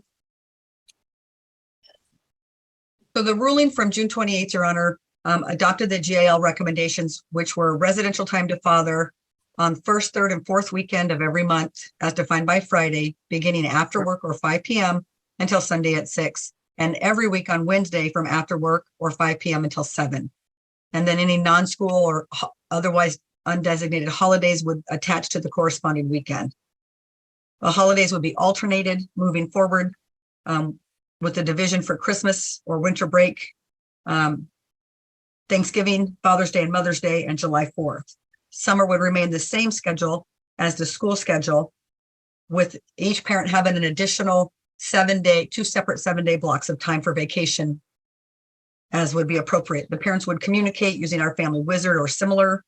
Speaker 13: So the ruling from June 28th, Your Honor, adopted the GAL recommendations, which were residential time to father on first, third, and fourth weekend of every month, as defined by Friday, beginning after work or 5 p.m. until Sunday at 6, and every week on Wednesday from after work or 5 p.m. until 7. And then any non-school or otherwise undesignated holidays would attach to the corresponding weekend. The holidays would be alternated moving forward with the division for Christmas or winter break Thanksgiving, Father's Day, and Mother's Day, and July 4th. Summer would remain the same schedule as the school schedule, with each parent having an additional 7-day, 2 separate 7-day blocks of time for vacation as would be appropriate. The parents would communicate using our family wizard or similar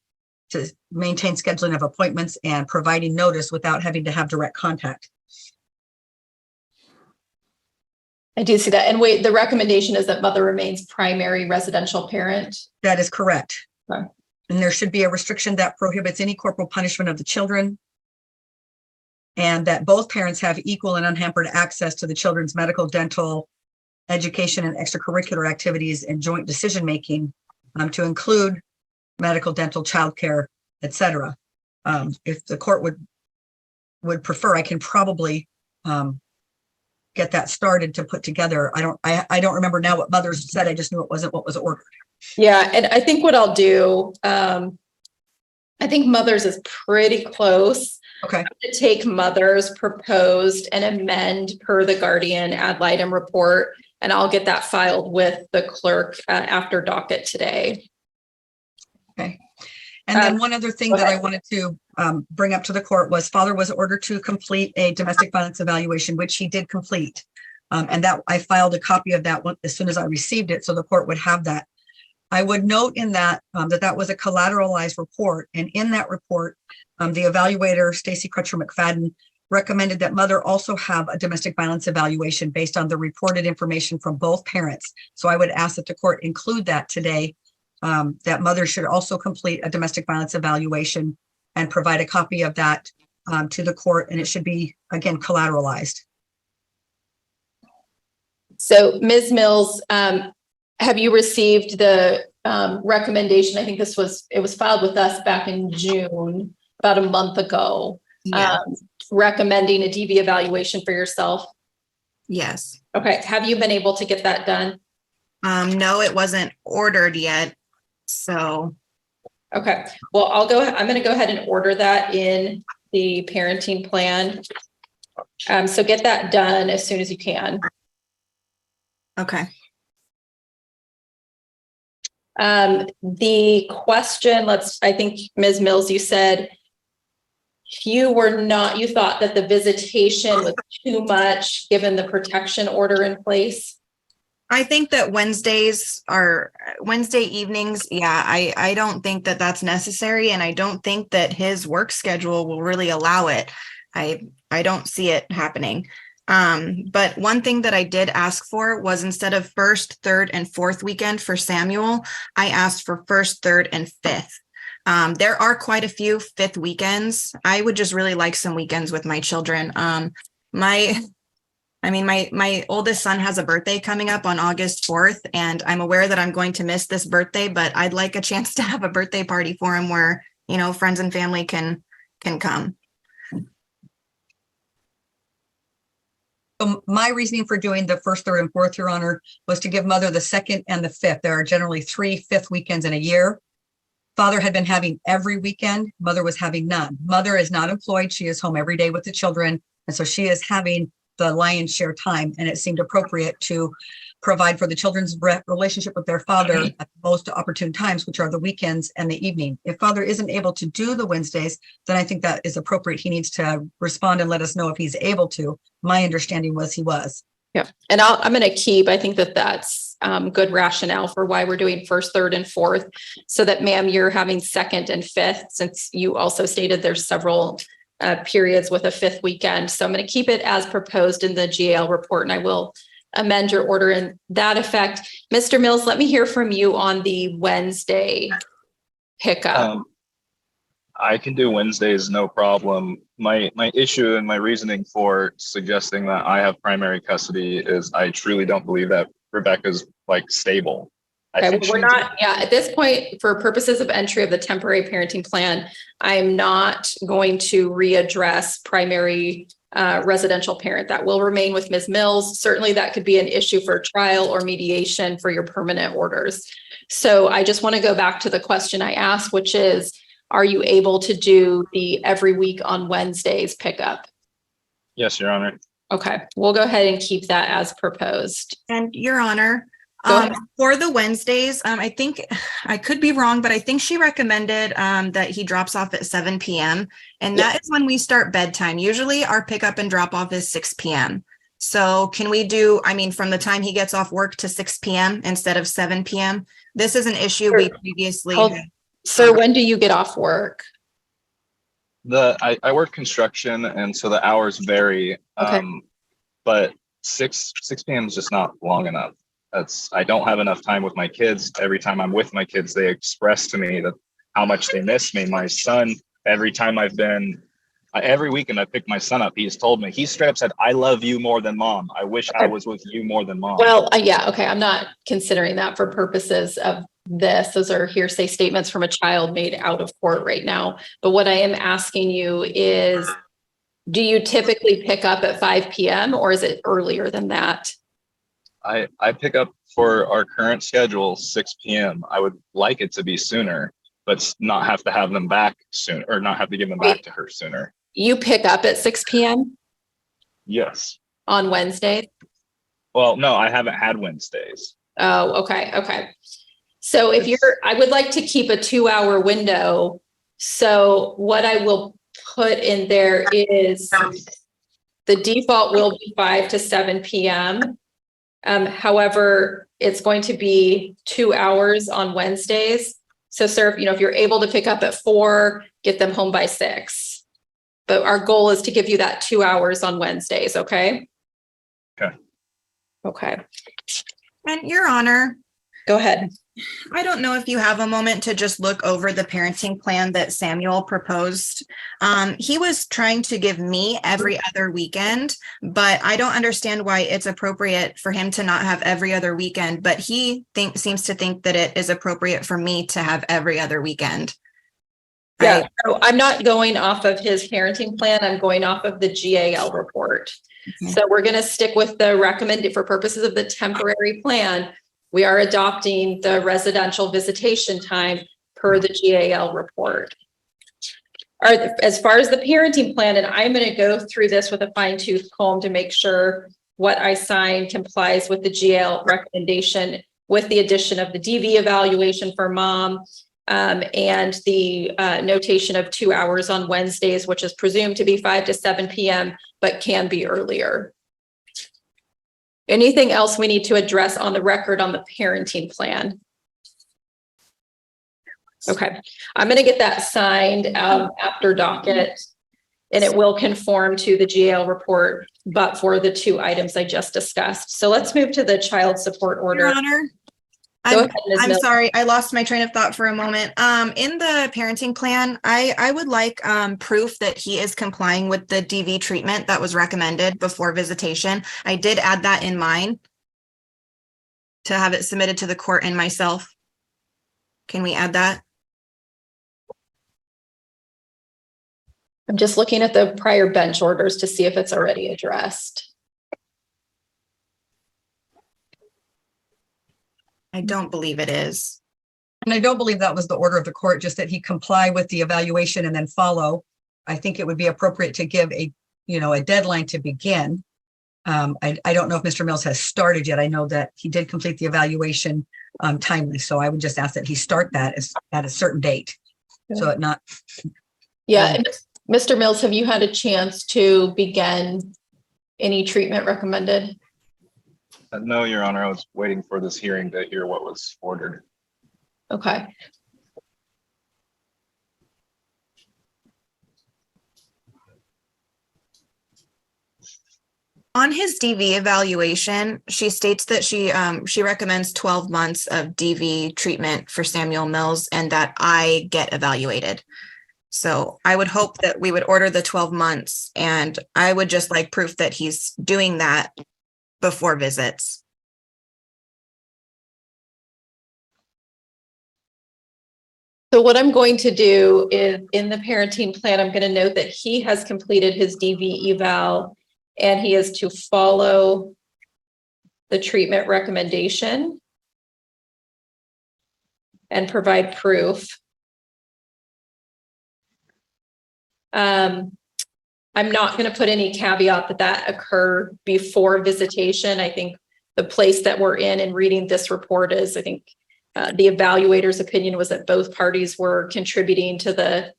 Speaker 13: to maintain scheduling of appointments and providing notice without having to have direct contact.
Speaker 1: I do see that. And wait, the recommendation is that mother remains primary residential parent.
Speaker 13: That is correct.
Speaker 1: Okay.
Speaker 13: And there should be a restriction that prohibits any corporal punishment of the children, and that both parents have equal and unhampered access to the children's medical, dental, education, and extracurricular activities and joint decision-making, to include medical, dental, childcare, etc. If the court would prefer, I can probably get that started to put together. I don't remember now what mothers said. I just knew it wasn't what was ordered.
Speaker 1: Yeah, and I think what I'll do, I think mothers is pretty close.
Speaker 13: Okay.
Speaker 1: To take mother's proposed and amend per the Guardian ad litem report, and I'll get that filed with the clerk after docket today.
Speaker 13: Okay. And then one other thing that I wanted to bring up to the court was father was ordered to complete a domestic violence evaluation, which he did complete. And that I filed a copy of that one as soon as I received it, so the court would have that. I would note in that that was a collateralized report, and in that report, the evaluator, Stacy Crutcher McFadden, recommended that mother also have a domestic violence evaluation based on the reported information from both parents. So I would ask that the court include that today, that mother should also complete a domestic violence evaluation and provide a copy of that to the court, and it should be, again, collateralized.
Speaker 1: So Ms. Mills, have you received the recommendation? I think it was filed with us back in June, about a month ago, recommending a DV evaluation for yourself.
Speaker 11: Yes.
Speaker 1: Okay. Have you been able to get that done?
Speaker 11: No, it wasn't ordered yet. So.
Speaker 1: Okay. Well, I'm going to go ahead and order that in the parenting plan. So get that done as soon as you can.
Speaker 11: Okay.
Speaker 1: The question, I think Ms. Mills, you said you thought that the visitation was too much given the protection order in place.
Speaker 11: I think that Wednesday evenings. Yeah, I don't think that that's necessary. And I don't think that his work schedule will really allow it. I don't see it happening. But one thing that I did ask for was instead of first, third, and fourth weekend for Samuel, I asked for first, third, and fifth. There are quite a few fifth weekends. I would just really like some weekends with my children. My oldest son has a birthday coming up on August 4th, and I'm aware that I'm going to miss this birthday, but I'd like a chance to have a birthday party for him where, friends and family can come.
Speaker 13: So my reasoning for doing the first, third, and fourth, Your Honor, was to give mother the second and the fifth. There are generally 3 fifth weekends in a year. Father had been having every weekend. Mother was having none. Mother is not employed. She is home every day with the children. And so she is having the lion's share time. And it seemed appropriate to provide for the children's relationship with their father at the most opportune times, which are the weekends and the evening. If father isn't able to do the Wednesdays, then I think that is appropriate. He needs to respond and let us know if he's able to. My understanding was he was.
Speaker 1: Yeah. And I'm going to keep, I think that's good rationale for why we're doing first, third, and fourth, so that, ma'am, you're having second and fifth, since you also stated there's several periods with a fifth weekend. So I'm going to keep it as proposed in the GAL report, and I will amend your order in that effect. Mr. Mills, let me hear from you on the Wednesday pickup.
Speaker 12: I can do Wednesdays, no problem. My issue and my reasoning for suggesting that I have primary custody is I truly don't believe that Rebecca's stable.
Speaker 1: Okay, well, we're not, at this point, for purposes of entry of the temporary parenting plan, I'm not going to readdress primary residential parent. That will remain with Ms. Mills. Certainly that could be an issue for trial or mediation for your permanent orders. So I just want to go back to the question I asked, which is, are you able to do the every week on Wednesdays pickup?
Speaker 12: Yes, Your Honor.
Speaker 1: Okay, we'll go ahead and keep that as proposed.
Speaker 11: And Your Honor,
Speaker 1: Go ahead.
Speaker 11: For the Wednesdays, I think I could be wrong, but I think she recommended that he drops off at 7 p.m. And that is when we start bedtime. Usually our pickup and drop off is 6 p.m. So can we do, I mean, from the time he gets off work to 6 p.m. instead of 7 p.m.? This is an issue we previously had.
Speaker 1: Sir, when do you get off work?
Speaker 12: I work construction, and so the hours vary.
Speaker 1: Okay.
Speaker 12: But 6 p.m. is just not long enough. I don't have enough time with my kids. Every time I'm with my kids, they express to me that how much they miss me. My son, every weekend I pick my son up, he's told me, he straight up said, I love you more than mom. I wish I was with you more than mom.
Speaker 1: Well, yeah, okay. I'm not considering that for purposes of this. Those are hearsay statements from a child made out of court right now. But what I am asking you is, do you typically pick up at 5 p.m. or is it earlier than that?
Speaker 12: I pick up for our current schedule 6 p.m. I would like it to be sooner, but not have to have them back soon, or not have to give them back to her sooner.
Speaker 1: You pick up at 6 p.m.
Speaker 12: Yes.
Speaker 1: on Wednesday?
Speaker 12: Well, no, I haven't had Wednesdays.
Speaker 1: Oh, okay. Okay. So I would like to keep a 2-hour window. So what I will put in there is the default will be 5 to 7 p.m. However, it's going to be 2 hours on Wednesdays. So, sir, if you're able to pick up at 4, get them home by 6. But our goal is to give you that 2 hours on Wednesdays. Okay.
Speaker 12: Okay.
Speaker 1: Okay.
Speaker 11: And Your Honor,
Speaker 1: go ahead.
Speaker 11: I don't know if you have a moment to just look over the parenting plan that Samuel proposed. He was trying to give me every other weekend, but I don't understand why it's appropriate for him to not have every other weekend, but he seems to think that it is appropriate for me to have every other weekend.
Speaker 1: Yeah, so I'm not going off of his parenting plan. I'm going off of the GAL report.
Speaker 11: Okay.
Speaker 1: So we're going to stick with the recommended for purposes of the temporary plan. We are adopting the residential visitation time per the GAL report. As far as the parenting plan, and I'm going to go through this with a fine-tooth comb to make sure what I sign complies with the GAL recommendation, with the addition of the DV evaluation for mom, and the notation of 2 hours on Wednesdays, which is presumed to be 5 to 7 p.m., but can be earlier. Anything else we need to address on the record on the parenting plan? Okay, I'm going to get that signed after docket, and it will conform to the GAL report, but for the 2 items I just discussed. So let's move to the child support order.
Speaker 11: Your Honor, I'm sorry, I lost my train of thought for a moment. In the parenting plan, I would like proof that he is complying with the DV treatment that was recommended before visitation. I did add that in mine to have it submitted to the court and myself. Can we add that?
Speaker 1: I'm just looking at the prior bench orders to see if it's already addressed.
Speaker 11: I don't believe it is.
Speaker 13: And I don't believe that was the order of the court, just that he comply with the evaluation and then follow. I think it would be appropriate to give a deadline to begin. I don't know if Mr. Mills has started yet. I know that he did complete the evaluation timely. So I would just ask that he start that at a certain date.
Speaker 1: Okay.
Speaker 13: So it not.
Speaker 1: Yeah. Mr. Mills, have you had a chance to begin any treatment recommended?
Speaker 12: No, Your Honor, I was waiting for this hearing to hear what was ordered.
Speaker 1: Okay.
Speaker 11: On his DV evaluation, she states that she recommends 12 months of DV treatment for Samuel Mills and that I get evaluated. So I would hope that we would order the 12 months, and I would just like proof that he's doing that before visits.
Speaker 1: So what I'm going to do is in the parenting plan, I'm going to note that he has completed his DV eval and he is to follow the treatment recommendation and provide proof. I'm not going to put any caveat that occur before visitation. I think place that we're in and reading this report is, I think the evaluator's opinion was that both parties were contributing to the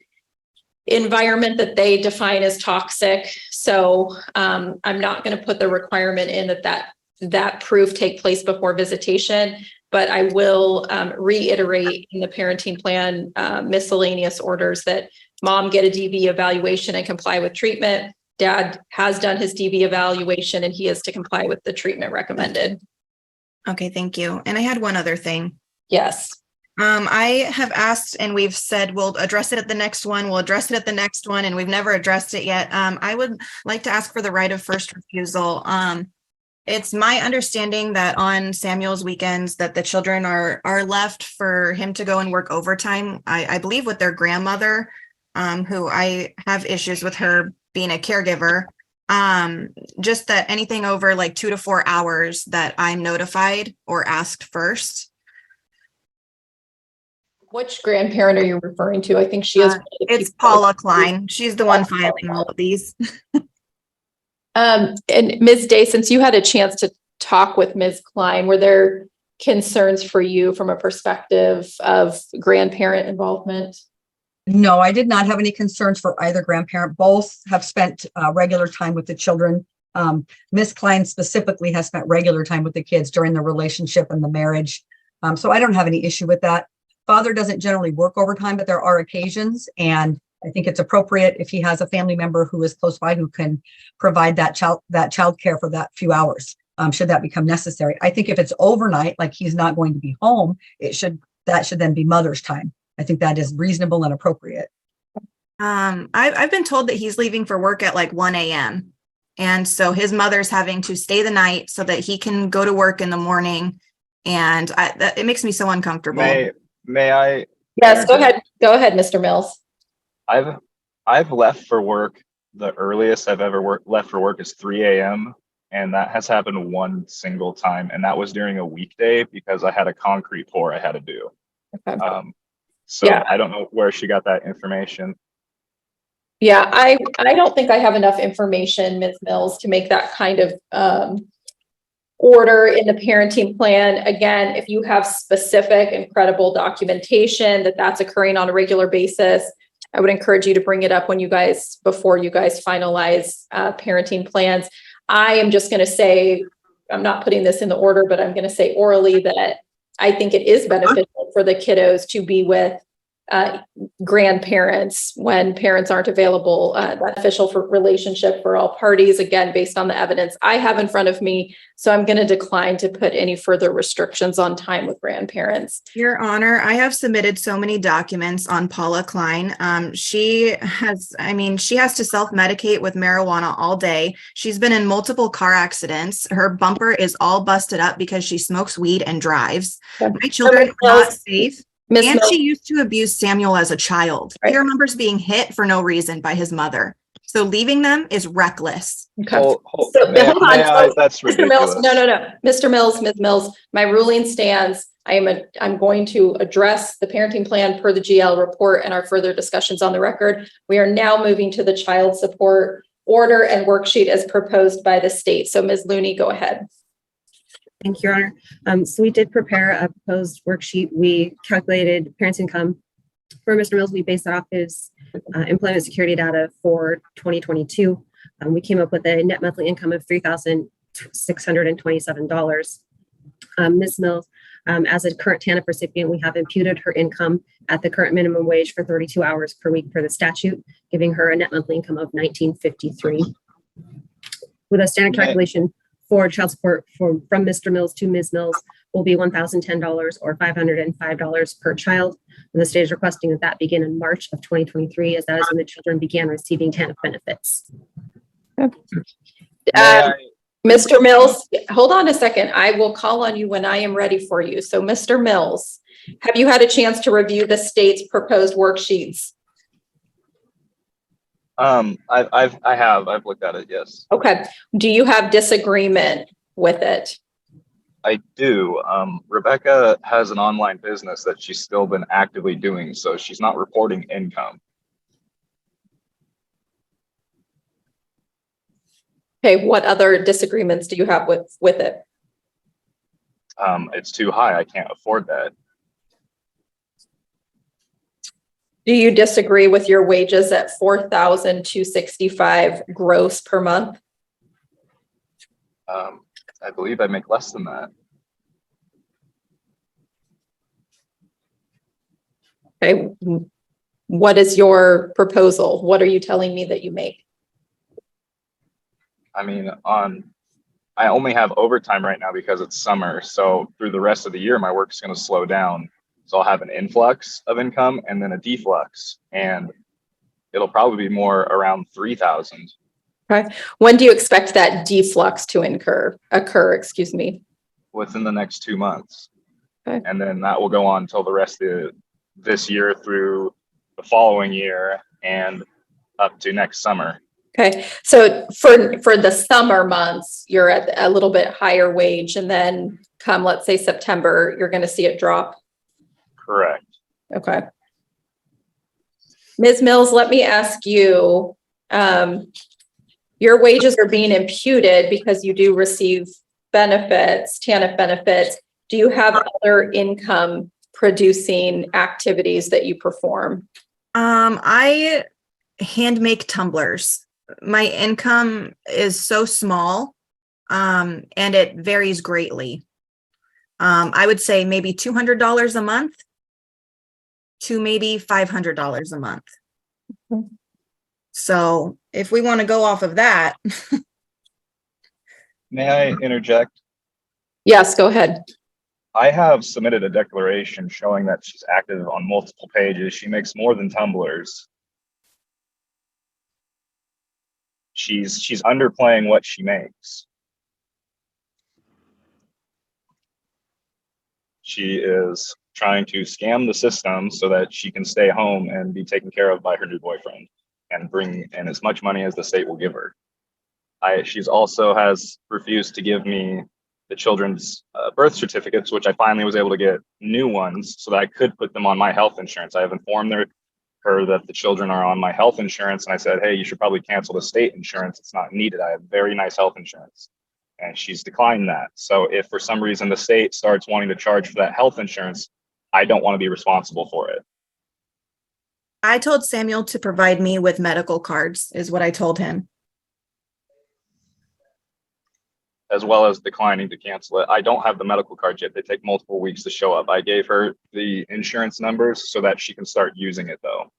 Speaker 1: environment that they define as toxic. So I'm not going to put the requirement in that proof take place before visitation, but I will reiterate in the parenting plan miscellaneous orders that mom get a DV evaluation and comply with treatment. Dad has done his DV evaluation and he is to comply with the treatment recommended.
Speaker 11: Okay, thank you. And I had one other thing.
Speaker 1: Yes.
Speaker 11: I have asked and we've said we'll address it at the next one. We'll address it at the next one, and we've never addressed it yet. I would like to ask for the right of first refusal. It's my understanding that on Samuel's weekends that the children are left for him to go and work overtime. I believe with their grandmother, who I have issues with her being a caregiver. Just that anything over like 2 to 4 hours that I'm notified or asked first.
Speaker 1: Which grandparent are you referring to? I think she is.
Speaker 11: It's Paula Klein. She's the one filing all of these.
Speaker 1: And Ms. Day, since you had a chance to talk with Ms. Klein, were there concerns for you from a perspective of grandparent involvement?
Speaker 13: No, I did not have any concerns for either grandparent. Both have spent regular time with the children. Miss Klein specifically has spent regular time with the kids during the relationship and the marriage. So I don't have any issue with that. Father doesn't generally work overtime, but there are occasions, and I think it's appropriate if he has a family member who is close by who can provide that child care for that few hours, should that become necessary. I think if it's overnight, like he's not going to be home, that should then be mother's time. I think that is reasonable and appropriate.
Speaker 11: I've been told that he's leaving for work at like 1 a.m. And so his mother's having to stay the night so that he can go to work in the morning. And it makes me so uncomfortable.
Speaker 12: May I?
Speaker 1: Yes, go ahead. Go ahead, Mr. Mills.
Speaker 12: I've left for work. The earliest I've ever left for work is 3 a.m. And that has happened one single time. And that was during a weekday because I had a concrete pour I had to do.
Speaker 1: Okay.
Speaker 12: So yeah. I don't know where she got that information.
Speaker 1: Yeah, I don't think I have enough information, Ms. Mills, to make that kind of order in the parenting plan. Again, if you have specific and credible documentation that that's occurring on a regular basis, I would encourage you to bring it up before you guys finalize parenting plans. I am just going to say, I'm not putting this in the order, but I'm going to say orally that I think it is beneficial for the kiddos to be with grandparents when parents aren't available. Beneficial for relationship for all parties, again, based on the evidence I have in front of me. So I'm going to decline to put any further restrictions on time with grandparents.
Speaker 11: Your Honor, I have submitted so many documents on Paula Klein. She has to self-medicate with marijuana all day. She's been in multiple car accidents. Her bumper is all busted up because she smokes weed and drives. My children are not safe. And she used to abuse Samuel as a child. Right. He remembers being hit for no reason by his mother. So leaving them is reckless.
Speaker 1: Okay. Hold on.
Speaker 12: That's ridiculous.
Speaker 1: Mr. Mills, no. Mr. Mills, Ms. Mills, my ruling stands. I'm going to address the parenting plan per the GL report and our further discussions on the record. We are now moving to the child support order and worksheet as proposed by the state. So Ms. Looney, go ahead.
Speaker 9: Thank you, Your Honor. So we did prepare a proposed worksheet. We calculated parents' income for Mr. Mills. We based it off his employment security data for 2022. We came up with a net monthly income of $3,627. Ms. Mills, as a current TANF recipient, we have imputed her income at the current minimum wage for 32 hours per week per the statute, giving her a net monthly income of $1,953. With a standard calculation for child support from Mr. Mills to Ms. Mills will be $1,010 or $505 per child. And the state is requesting that begin in March of 2023, as that is when the children began receiving TANF benefits.
Speaker 1: Mr. Mills, hold on a second. I will call on you when I am ready for you. So Mr. Mills, have you had a chance to review the state's proposed worksheets?
Speaker 12: I've looked at it. Yes.
Speaker 1: Okay. Do you have disagreement with it?
Speaker 12: I do. Rebecca has an online business that she's still been actively doing, so she's not reporting income.
Speaker 1: Okay. What other disagreements do you have with it?
Speaker 12: It's too high. I can't afford that.
Speaker 1: Do you disagree with your wages at $4,265 gross per month?
Speaker 12: I believe I make less than that.
Speaker 1: Okay. What is your proposal? What are you telling me that you make?
Speaker 12: I mean, I only have overtime right now because it's summer. So through the rest of the year, my work's going to slow down. So I'll have an influx of income and then a deflux, and it'll probably be more around 3,000.
Speaker 1: Okay. When do you expect that deflux to occur, excuse me?
Speaker 12: Within the next 2 months.
Speaker 1: Okay.
Speaker 12: And then that will go on until the rest of this year through the following year and up to next summer.
Speaker 1: Okay. So for the summer months, you're at a little bit higher wage, and then come, let's say September, you're going to see it drop.
Speaker 12: Correct.
Speaker 1: Okay. Ms. Mills, let me ask you, your wages are being imputed because you do receive benefits, TANF benefits. Do you have other income producing activities that you perform?
Speaker 11: I hand make tumblers. My income is so small, and it varies greatly. I would say maybe $200 a month to maybe $500 a month.
Speaker 1: Mm-hmm.
Speaker 11: So if we want to go off of that.
Speaker 12: May I interject?
Speaker 1: Yes, go ahead.
Speaker 12: I have submitted a declaration showing that she's active on multiple pages. She makes more than tumblers. She's underplaying what she makes. She is trying to scam the system so that she can stay home and be taken care of by her new boyfriend and bring in as much money as the state will give her. She's also has refused to give me the children's birth certificates, which I finally was able to get new ones so that I could put them on my health insurance. I have informed her that the children are on my health insurance, and I said, hey, you should probably cancel the state insurance. It's not needed. I have very nice health insurance. And she's declined that. So if for some reason the state starts wanting to charge for that health insurance, I don't want to be responsible for it.
Speaker 11: I told Samuel to provide me with medical cards, is what I told him.
Speaker 12: As well as declining to cancel it. I don't have the medical cards yet. They take multiple weeks to show up. I gave her the insurance numbers so that she can start using it though.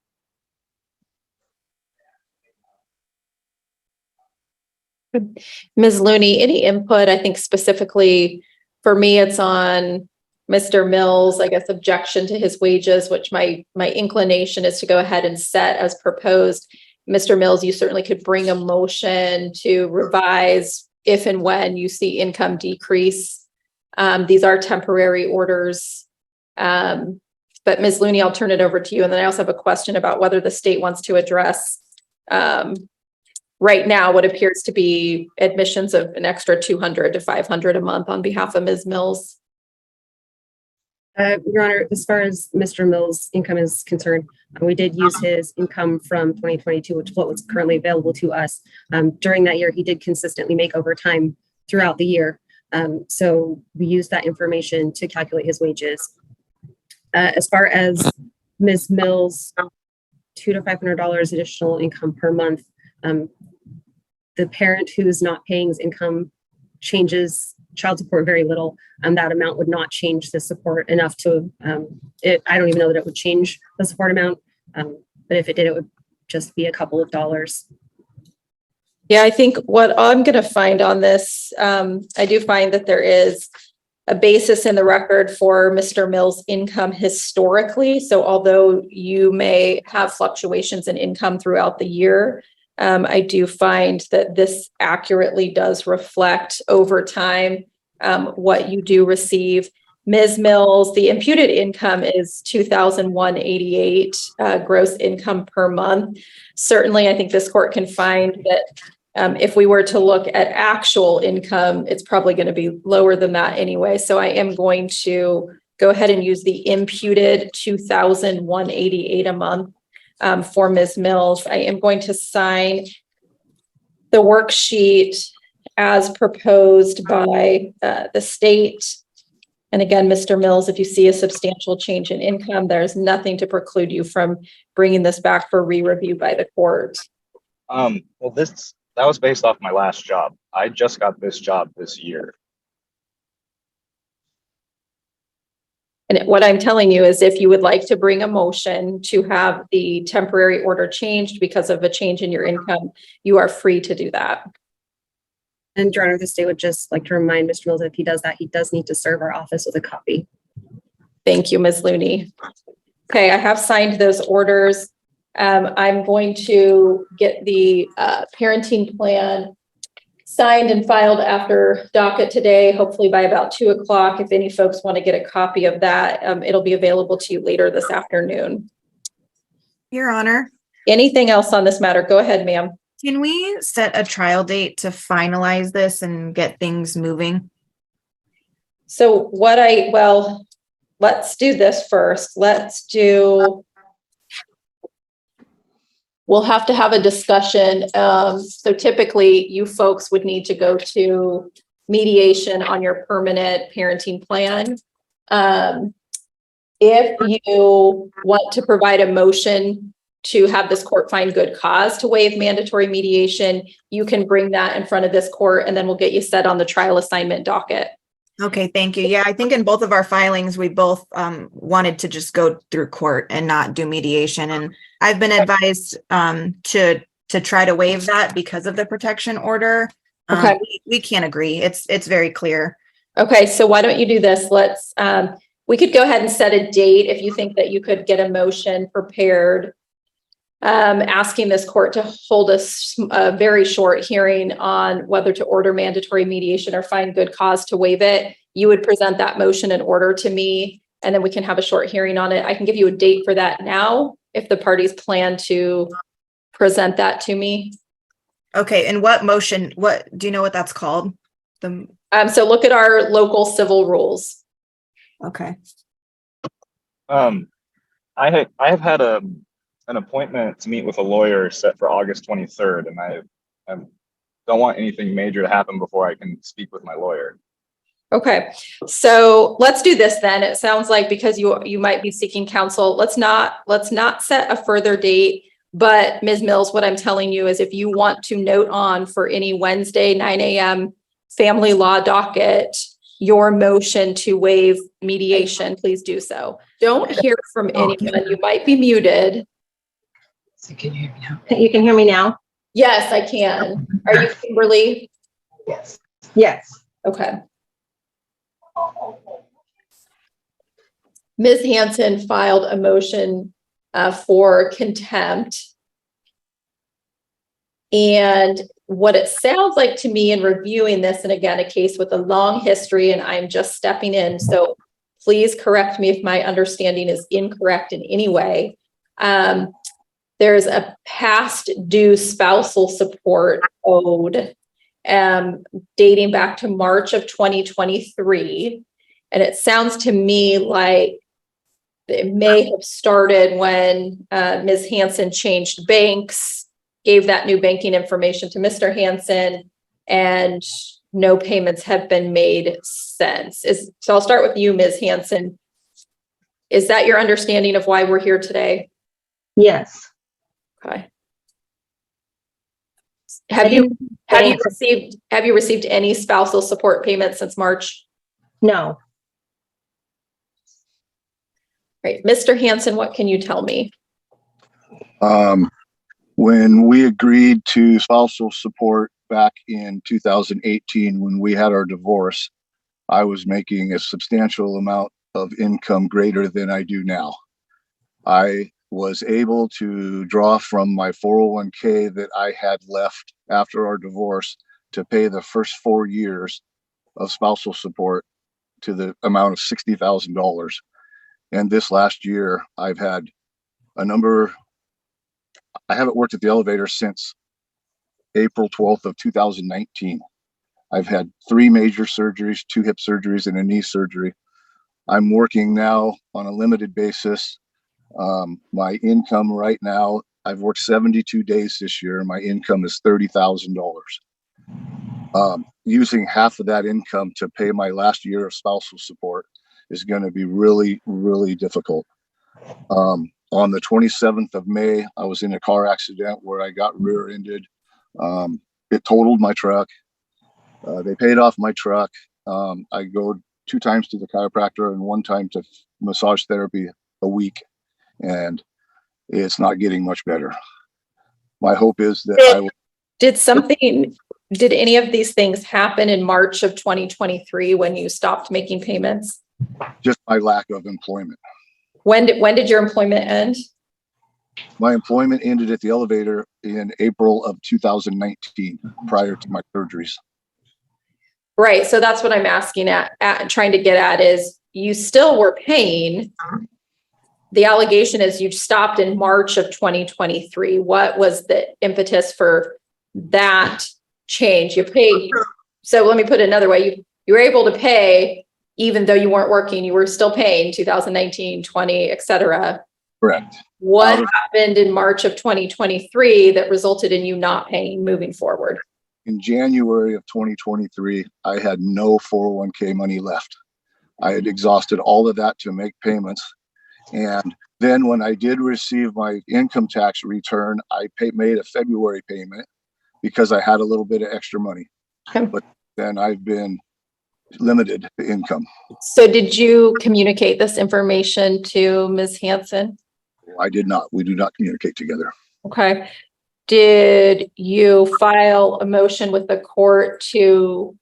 Speaker 1: Ms. Looney, any input? I think specifically for me, it's on Mr. Mills, I guess, objection to his wages, which my inclination is to go ahead and set as proposed. Mr. Mills, you certainly could bring a motion to revise if and when you see income decrease. These are temporary orders. But Ms. Looney, I'll turn it over to you. And then I also have a question about whether the state wants to address right now what appears to be admissions of an extra $200 to $500 a month on behalf of Ms. Mills.
Speaker 9: Your Honor, as far as Mr. Mills' income is concerned, we did use his income from 2022, which is what was currently available to us. During that year, he did consistently make overtime throughout the year. So we used that information to calculate his wages. As far as Ms. Mills' $200 to $500 additional income per month, the parent who's not paying his income changes child support very little, and that amount would not change the support enough to, I don't even know that it would change the support amount, but if it did, it would just be a couple of dollars.
Speaker 1: Yeah, I think what I'm going to find on this, I do find that there is a basis in the record for Mr. Mills' income historically. So although you may have fluctuations in income throughout the year, I do find that this accurately does reflect over time what you do receive. Ms. Mills, the imputed income is $2,188 gross income per month. Certainly, I think this court can find that if we were to look at actual income, it's probably going to be lower than that anyway. So I am going to go ahead and use the imputed $2,188 a month. For Ms. Mills. I am going to sign the worksheet as proposed by the state And again, Mr. Mills, if you see a substantial change in income, there's nothing to preclude you from bringing this back for re-review by the court.
Speaker 12: Well, that was based off my last job. I just got this job this year.
Speaker 1: And what I'm telling you is if you would like to bring a motion to have the temporary order changed because of a change in your income, you are free to do that.
Speaker 9: And Your Honor, the state would just like to remind Mr. Mills, if he does that, he does need to serve our office with a copy.
Speaker 1: Thank you, Ms. Looney. Okay, I have signed those orders. I'm going to get the parenting plan signed and filed after docket today, hopefully by about 2 o'clock. If any folks want to get a copy of that, it'll be available to you later this afternoon.
Speaker 11: Your Honor.
Speaker 1: Anything else on this matter? Go ahead, ma'am.
Speaker 11: Can we set a trial date to finalize this and get things moving?
Speaker 1: So let's do this first. We'll have to have a discussion. So typically you folks would need to go to mediation on your permanent parenting plan. If you want to provide a motion to have this court find good cause to waive mandatory mediation, you can bring that in front of this court and then we'll get you set on the trial assignment docket.
Speaker 11: Okay, thank you. Yeah, I think in both of our filings, we both wanted to just go through court and not do mediation. And I've been advised to try to waive that because of the protection order.
Speaker 1: Okay.
Speaker 11: We can't agree. It's very clear.
Speaker 1: Okay, so why don't you do this? We could go ahead and set a date if you think that you could get a motion prepared, asking this court to hold a very short hearing on whether to order mandatory mediation or find good cause to waive it. You would present that motion in order to me, and then we can have a short hearing on it. I can give you a date for that now if the parties plan to present that to me.
Speaker 11: Okay, and what motion, do you know what that's called?
Speaker 1: So look at our local civil rules.
Speaker 11: Okay.
Speaker 12: I have had an appointment to meet with a lawyer set for August 23rd, and I don't want anything major to happen before I can speak with my lawyer.
Speaker 1: Okay, so let's do this then. It sounds like because you might be seeking counsel, let's not set a further date. But Ms. Mills, what I'm telling you is if you want to note on for any Wednesday 9 a.m. family law docket, your motion to waive mediation, please do so. Don't hear from anyone. You might be muted.
Speaker 14: So can you hear me now?
Speaker 9: You can hear me now?
Speaker 1: Yes, I can. Are you Kimberly?
Speaker 14: Yes.
Speaker 9: Yes.
Speaker 1: Okay. Ms. Hanson filed a motion for contempt. And what it sounds like to me in reviewing this, and again, a case with a long history, and I'm just stepping in, so please correct me if my understanding is incorrect in any way. There's a past due spousal support owed dating back to March of 2023. And it sounds to me like it may have started when Ms. Hanson changed banks, gave that new banking information to Mr. Hanson, and no payments have been made since. So I'll start with you, Ms. Hanson. Is that your understanding of why we're here today?
Speaker 9: Yes.
Speaker 1: Okay. Have you received any spousal support payments since March?
Speaker 9: No.
Speaker 1: Right. Mr. Hanson, what can you tell me?
Speaker 15: When we agreed to spousal support back in 2018, when we had our divorce, I was making a substantial amount of income greater than I do now. I was able to draw from my 401k that I had left after our divorce to pay the first 4 years of spousal support to the amount of $60,000. And this last year, I've had I haven't worked at the elevator since April 12th of 2019. I've had 3 major surgeries, 2 hip surgeries, and a knee surgery. I'm working now on a limited basis. My income right now, I've worked 72 days this year. My income is $30,000. Using half of that income to pay my last year of spousal support is going to be really, really difficult. On the 27th of May, I was in a car accident where I got rear-ended. It totaled my truck. They paid off my truck. I go 2 times to the chiropractor and 1 time to massage therapy a week, and it's not getting much better. My hope is that
Speaker 1: Did any of these things happen in March of 2023 when you stopped making payments?
Speaker 15: Just my lack of employment.
Speaker 1: When did your employment end?
Speaker 15: My employment ended at the elevator in April of 2019, prior to my surgeries.
Speaker 1: Right. So that's what I'm asking trying to get at is you still were paying. The allegation is you stopped in March of 2023. What was the impetus for that change? You paid. So let me put it another way. You were able to pay even though you weren't working. You were still paying 2019, 20, et cetera.
Speaker 15: Correct.
Speaker 1: What happened in March of 2023 that resulted in you not paying moving forward?
Speaker 15: In January of 2023, I had no 401k money left. I had exhausted all of that to make payments. And then when I did receive my income tax return, I made a February payment because I had a little bit of extra money.
Speaker 1: Okay.
Speaker 15: But then I've been limited to income.
Speaker 1: So did you communicate this information to Ms. Hanson?
Speaker 15: I did not. We do not communicate together.
Speaker 1: Okay. Did you file a motion with the court to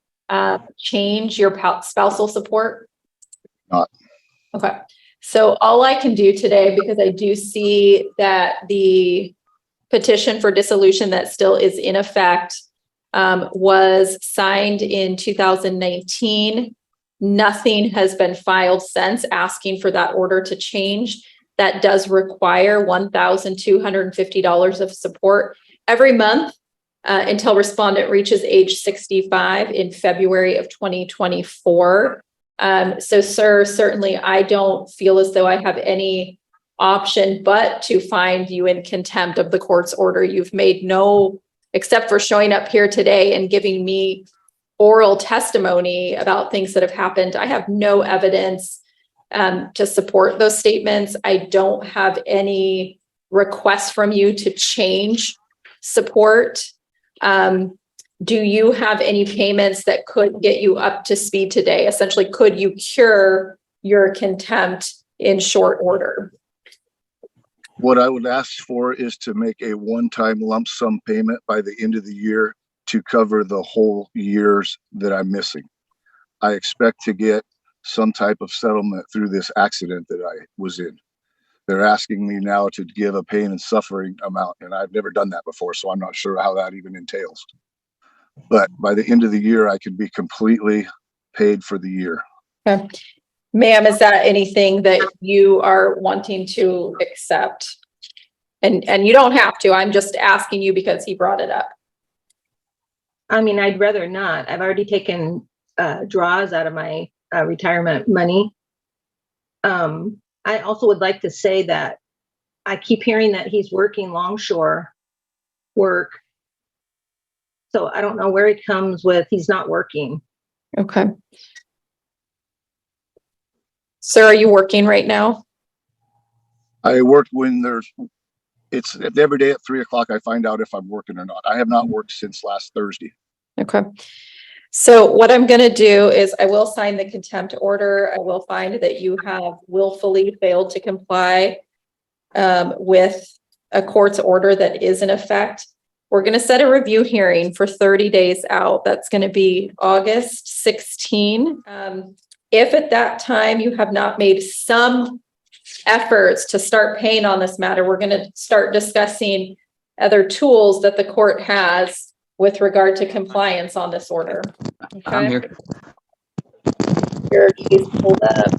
Speaker 1: change your spousal support?
Speaker 15: Not.
Speaker 1: Okay. So all I can do today, because I do see that the petition for dissolution that still is in effect was signed in 2019. Nothing has been filed since asking for that order to change. That does require $1,250 of support every month until respondent reaches age 65 in February of 2024. So, sir, certainly I don't feel as though I have any option but to find you in contempt of the court's order. You've made no, except for showing up here today and giving me oral testimony about things that have happened. I have no evidence to support those statements. I don't have any requests from you to change support. Do you have any payments that could get you up to speed today? Essentially, could you cure your contempt in short order?
Speaker 15: What I would ask for is to make a one-time lump sum payment by the end of the year to cover the whole years that I'm missing. I expect to get some type of settlement through this accident that I was in. They're asking me now to give a pain and suffering amount, and I've never done that before, so I'm not sure how that even entails. But by the end of the year, I can be completely paid for the year.
Speaker 1: Okay. Ma'am, is that anything that you are wanting to accept? And you don't have to. I'm just asking you because he brought it up.
Speaker 16: I mean, I'd rather not. I've already taken draws out of my retirement money. I also would like to say that I keep hearing that he's working longshore work. So I don't know where he comes with he's not working.
Speaker 1: Okay. Sir, are you working right now?
Speaker 15: I work when it's every day at 3 o'clock. I find out if I'm working or not. I have not worked since last Thursday.
Speaker 1: Okay. So what I'm going to do is I will sign the contempt order. I will find that you have willfully failed to comply with a court's order that is in effect. We're going to set a review hearing for 30 days out. That's going to be August 16. If at that time you have not made some efforts to start paying on this matter, we're going to start discussing other tools that the court has with regard to compliance on this order. Okay.
Speaker 10: I'm here.
Speaker 1: Your case pulled up.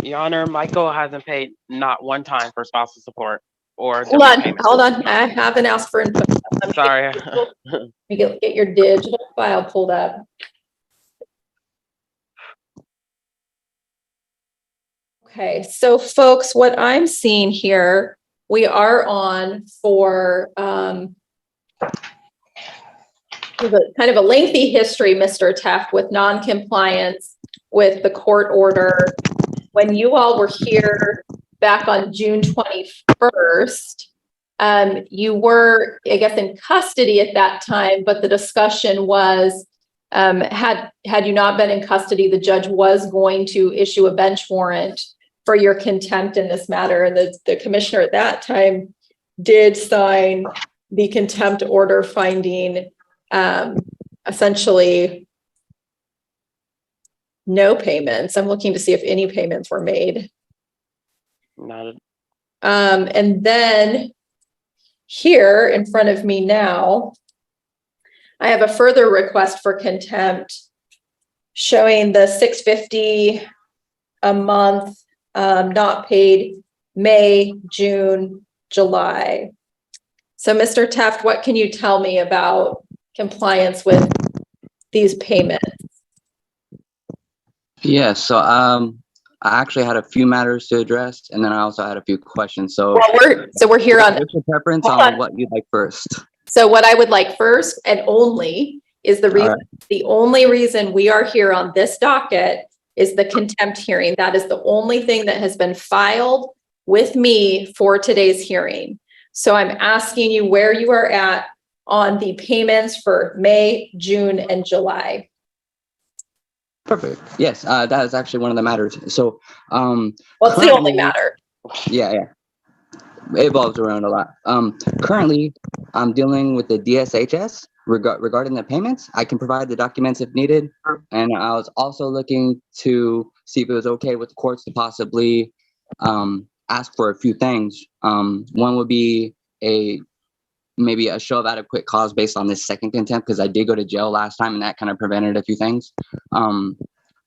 Speaker 17: Your Honor, Michael hasn't paid not one time for spousal support or
Speaker 1: Hold on. I haven't asked for input.
Speaker 17: Sorry.
Speaker 1: Let me get your digital file pulled up. Okay, so folks, what I'm seeing here, we are on for Kind of a lengthy history, Mr. Teft, with non-compliance with the court order. When you all were here back on June 21st, you were, I guess, in custody at that time, but the discussion was, had you not been in custody, the judge was going to issue a bench warrant for your contempt in this matter. And the commissioner at that time did sign the contempt order finding essentially no payments. I'm looking to see if any payments were made.
Speaker 17: Not
Speaker 1: And then here in front of me now, I have a further request for contempt showing the $650 a month not paid May, June, July. So Mr. Teft, what can you tell me about compliance with these payments?
Speaker 18: Yeah, so I actually had a few matters to address, and then I also had a few questions. So,
Speaker 1: we're here on.
Speaker 18: What's your preference on what you'd like first?
Speaker 1: So what I would like first and only is the reason. The only reason we are here on this docket is the contempt hearing. That is the only thing that has been filed with me for today's hearing. So I'm asking you where you are at on the payments for May, June, and July.
Speaker 18: Perfect. Yes, that is actually one of the matters. So,
Speaker 1: well, it's the only matter.
Speaker 18: Yeah, it evolves around a lot. Currently, I'm dealing with the DSHS regarding the payments. I can provide the documents if needed, and I was also looking to see if it was okay with the courts to possibly ask for a few things. One would be maybe a show of adequate cause based on this second contempt, because I did go to jail last time and that kind of prevented a few things.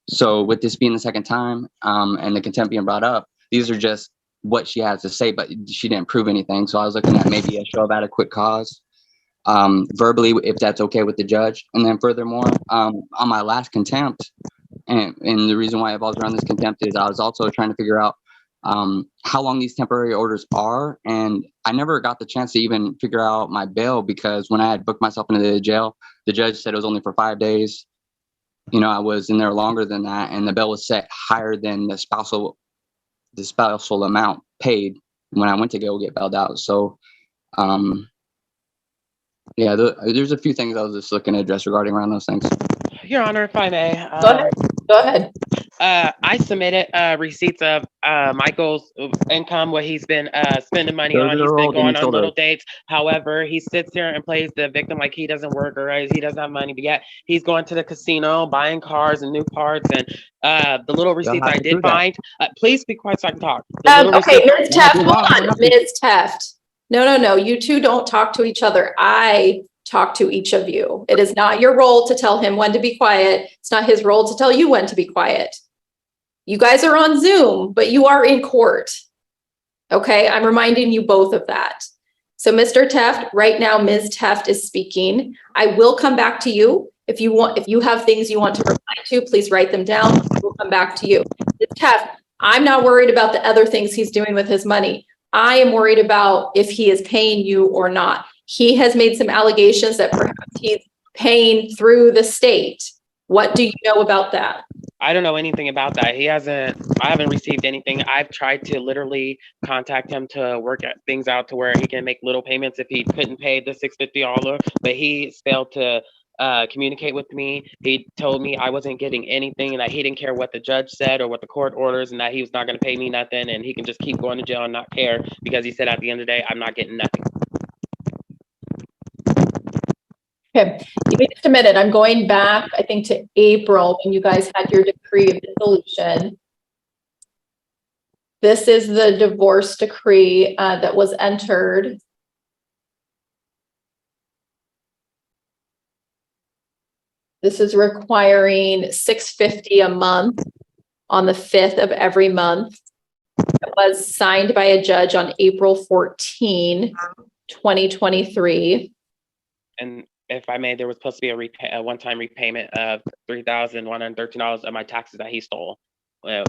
Speaker 18: So with this being the second time and the contempt being brought up, these are just what she has to say, but she didn't prove anything. So I was looking at maybe a show of adequate cause verbally, if that's okay with the judge. And then furthermore, on my last contempt, and the reason why it evolves around this contempt is I was also trying to figure out how long these temporary orders are. And I never got the chance to even figure out my bail, because when I had booked myself into the jail, the judge said it was only for 5 days. You know, I was in there longer than that, and the bail was set higher than the spousal amount paid when I went to go get bailed out. So, yeah, there's a few things I was just looking to address regarding around those things.
Speaker 17: Your Honor, if I may.
Speaker 1: Go ahead.
Speaker 17: I submitted receipts of Michael's income, what he's been spending money on. He's been going on little dates. However, he sits here and plays the victim like he doesn't work or he doesn't have money, but yet he's going to the casino, buying cars and new parts. And the little receipts I did find, please be quiet so I can talk.
Speaker 1: Okay, Ms. Teft, hold on, Ms. Teft. No, you two don't talk to each other. I talk to each of you. It is not your role to tell him when to be quiet. It's not his role to tell you when to be quiet. You guys are on Zoom, but you are in court. Okay, I'm reminding you both of that. So Mr. Teft, right now, Ms. Teft is speaking. I will come back to you. If you have things you want to reply to, please write them down. We'll come back to you. Ms. Teft, I'm not worried about the other things he's doing with his money. I am worried about if he is paying you or not. He has made some allegations that perhaps he's paying through the state. What do you know about that?
Speaker 17: I don't know anything about that. I haven't received anything. I've tried to literally contact him to work at things out to where he can make little payments if he couldn't pay the $650, but he failed to communicate with me. He told me I wasn't getting anything and that he didn't care what the judge said or what the court orders and that he was not going to pay me nothing and he can just keep going to jail and not care because he said at the end of the day, I'm not getting nothing.
Speaker 1: Okay, give me just a minute. I'm going back, I think, to April when you guys had your decree of dissolution. This is the divorce decree that was entered. This is requiring $650 a month on the 5th of every month. It was signed by a judge on April 14, 2023.
Speaker 17: And if I may, there was supposed to be a one-time repayment of $3,113 of my taxes that he stole. That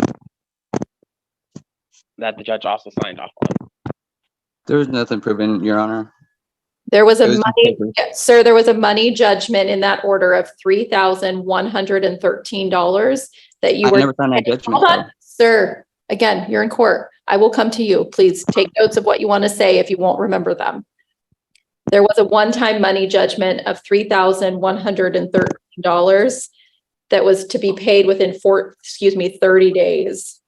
Speaker 17: the judge also signed off on.
Speaker 18: There was nothing proven, Your Honor.
Speaker 1: There was a
Speaker 18: It was
Speaker 1: money, sir, there was a money judgment in that order of $3,113 that you
Speaker 18: I
Speaker 1: were.
Speaker 18: never found that judgment.
Speaker 1: Hold on, sir. Again, you're in court. I will come to you. Please take notes of what you want to say if you won't remember them. There was a one-time money judgment of $3,113 that was to be paid within 30 days.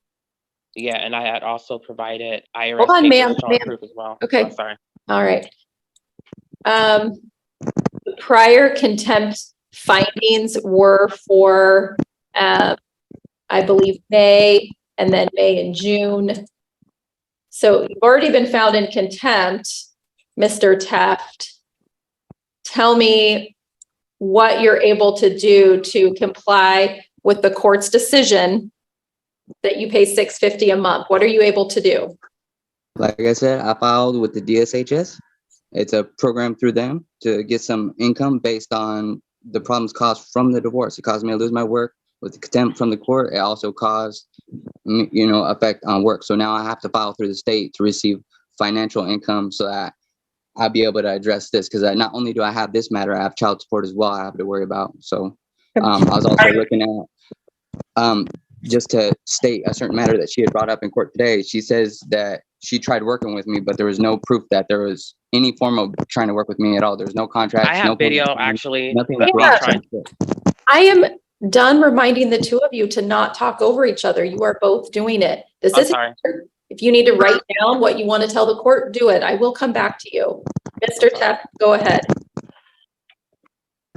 Speaker 17: Yeah, and I had also provided IRS
Speaker 1: Hold on,
Speaker 17: papers
Speaker 1: ma'am,
Speaker 17: showing proof as well.
Speaker 1: Okay.
Speaker 17: Oh, sorry.
Speaker 1: All right. The prior contempt findings were for, I believe, May and then May and June. So you've already been found in contempt, Mr. Teft. Tell me what you're able to do to comply with the court's decision that you pay $650 a month. What are you able to do?
Speaker 18: Like I said, I filed with the DSHS. It's a program through them to get some income based on the problems caused from the divorce. It caused me to lose my work with the contempt from the court. It also caused, effect on work. So now I have to file through the state to receive financial income so that I'll be able to address this, because not only do I have this matter, I have child support as well I have to worry about. So I was also looking at, just to state a certain matter that she had brought up in court today. She says that she tried working with me, but there was no proof that there was any form of trying to work with me at all. There's no contract.
Speaker 17: I have video actually.
Speaker 18: Nothing.
Speaker 1: I am done reminding the two of you to not talk over each other. You are both doing it. This is, if you need to write down what you want to tell the court, do it. I will come back to you. Mr. Teft, go ahead.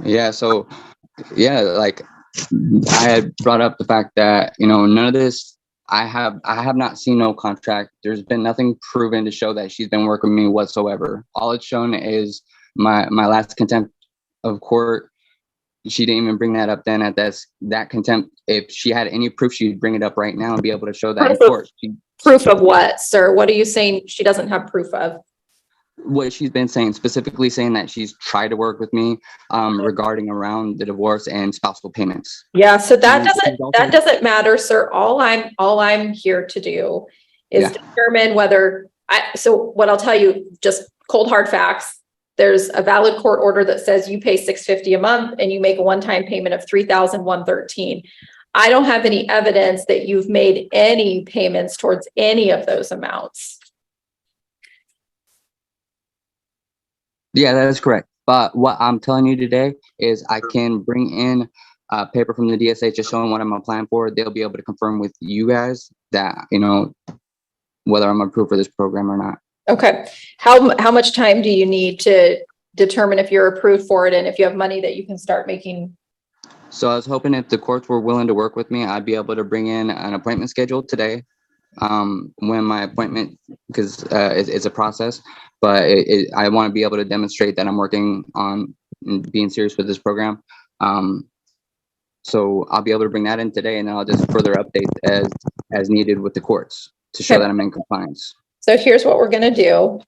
Speaker 18: Yeah. So, yeah, like I had brought up the fact that, none of this, I have not seen no contract. There's been nothing proven to show that she's been working with me whatsoever. All it's shown is my last contempt of court. She didn't even bring that up then at that contempt. If she had any proof, she'd bring it up right now and be able to show that in court.
Speaker 1: Proof of what, sir? What are you saying she doesn't have proof of?
Speaker 18: What she's been saying, specifically saying that she's tried to work with me regarding around the divorce and spousal payments.
Speaker 1: Yeah, so that doesn't matter, sir. All I'm here to do is determine whether so what I'll tell you, just cold hard facts. There's a valid court order that says you pay $650 a month and you make a one-time payment of $3,113. I don't have any evidence that you've made any payments towards any of those amounts.
Speaker 18: Yeah, that is correct. But what I'm telling you today is I can bring in a paper from the DSH just showing what I'm applying for. They'll be able to confirm with you guys that, whether I'm approved for this program or not.
Speaker 1: Okay. How much time do you need to determine if you're approved for it and if you have money that you can start making?
Speaker 18: So I was hoping if the courts were willing to work with me, I'd be able to bring in an appointment schedule today. When my appointment, because it's a process, but I want to be able to demonstrate that I'm working on being serious with this program. So I'll be able to bring that in today, and then I'll just further update as needed with the courts to show that I'm in compliance.
Speaker 1: So here's what we're going to do.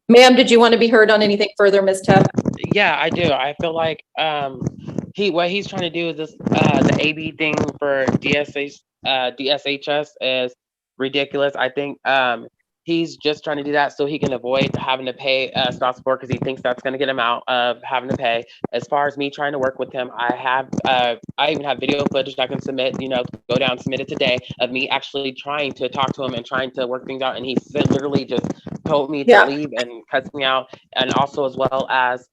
Speaker 1: Ma'am, did you want to be heard on anything further, Ms. Teft?
Speaker 17: Yeah, I do. I feel like what he's trying to do is this the AB thing for DSHS is ridiculous. I think he's just trying to do that so he can avoid having to pay spousal support because he thinks that's going to get him out of having to pay. As far as me trying to work with him, I even have video footage I can submit, go down, submit it today of me actually trying to talk to him and trying to work things out. And he literally just told me to leave and cuts me out. And also as well as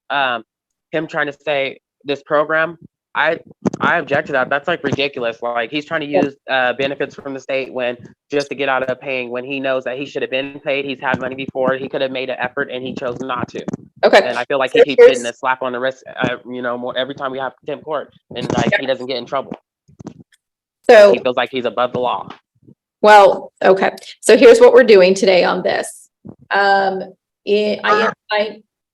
Speaker 17: him trying to say this program, I object to that. That's like ridiculous. Like he's trying to use benefits from the state just to get out of paying when he knows that he should have been paid. He's had money before. He could have made an effort and he chose not to.
Speaker 1: Okay.
Speaker 17: And I feel like he keeps getting a slap on the wrist, more every time we have contempt court, and like he doesn't get in trouble.
Speaker 1: So
Speaker 17: he feels like he's above the law.
Speaker 1: Well, okay. So here's what we're doing today on this. I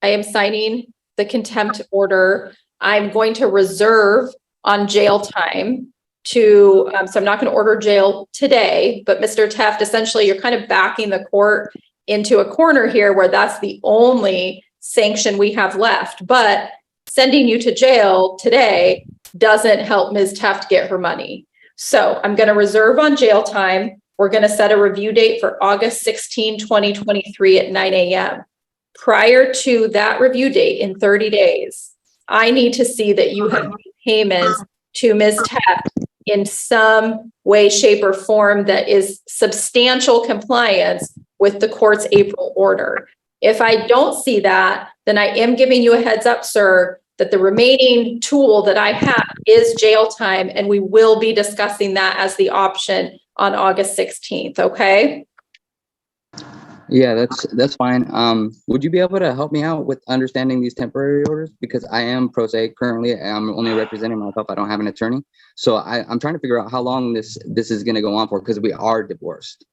Speaker 1: am signing the contempt order. I'm going to reserve on jail time so I'm not going to order jail today, but Mr. Teft, essentially you're kind of backing the court into a corner here where that's the only sanction we have left, but sending you to jail today doesn't help Ms. Teft get her money. So I'm going to reserve on jail time. We're going to set a review date for August 16, 2023 at 9 a.m. prior to that review date in 30 days, I need to see that you have made payments to Ms. Tech in some way, shape, or form that is substantial compliance with the court's April order. If I don't see that, then I am giving you a heads up, sir, that the remaining tool that I have is jail time, and we will be discussing that as the option on August 16th, okay?
Speaker 18: Yeah, that's fine. Would you be able to help me out with understanding these temporary orders? Because I am pro se currently. I'm only representing myself. I don't have an attorney. So I'm trying to figure out how long this is going to go on for, because we are divorced.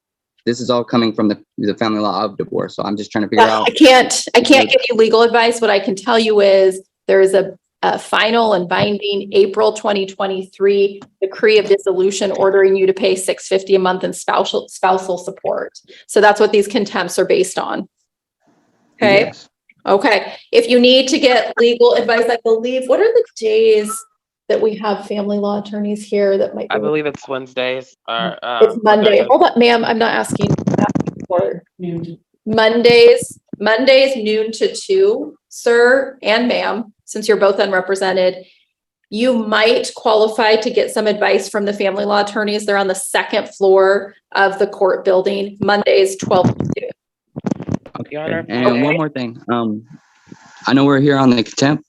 Speaker 18: This is all coming from the family law of divorce. So I'm just trying to figure out.
Speaker 1: I can't give you legal advice. What I can tell you is there is a final and binding April 2023 decree of dissolution ordering you to pay $650 a month in spousal support. So that's what these contempts are based on. Okay.
Speaker 18: Yes.
Speaker 1: Okay. If you need to get legal advice, I believe, what are the days that we have family law attorneys here that might be?
Speaker 17: I believe it's Wednesdays.
Speaker 1: It's Monday. Hold on, ma'am. I'm not asking that for Mondays noon to 2, sir and ma'am, since you're both unrepresented. You might qualify to get some advice from the family law attorneys. They're on the second floor of the court building, Mondays 12 to 2.
Speaker 18: Okay. And one more thing. I know we're here on the contempt.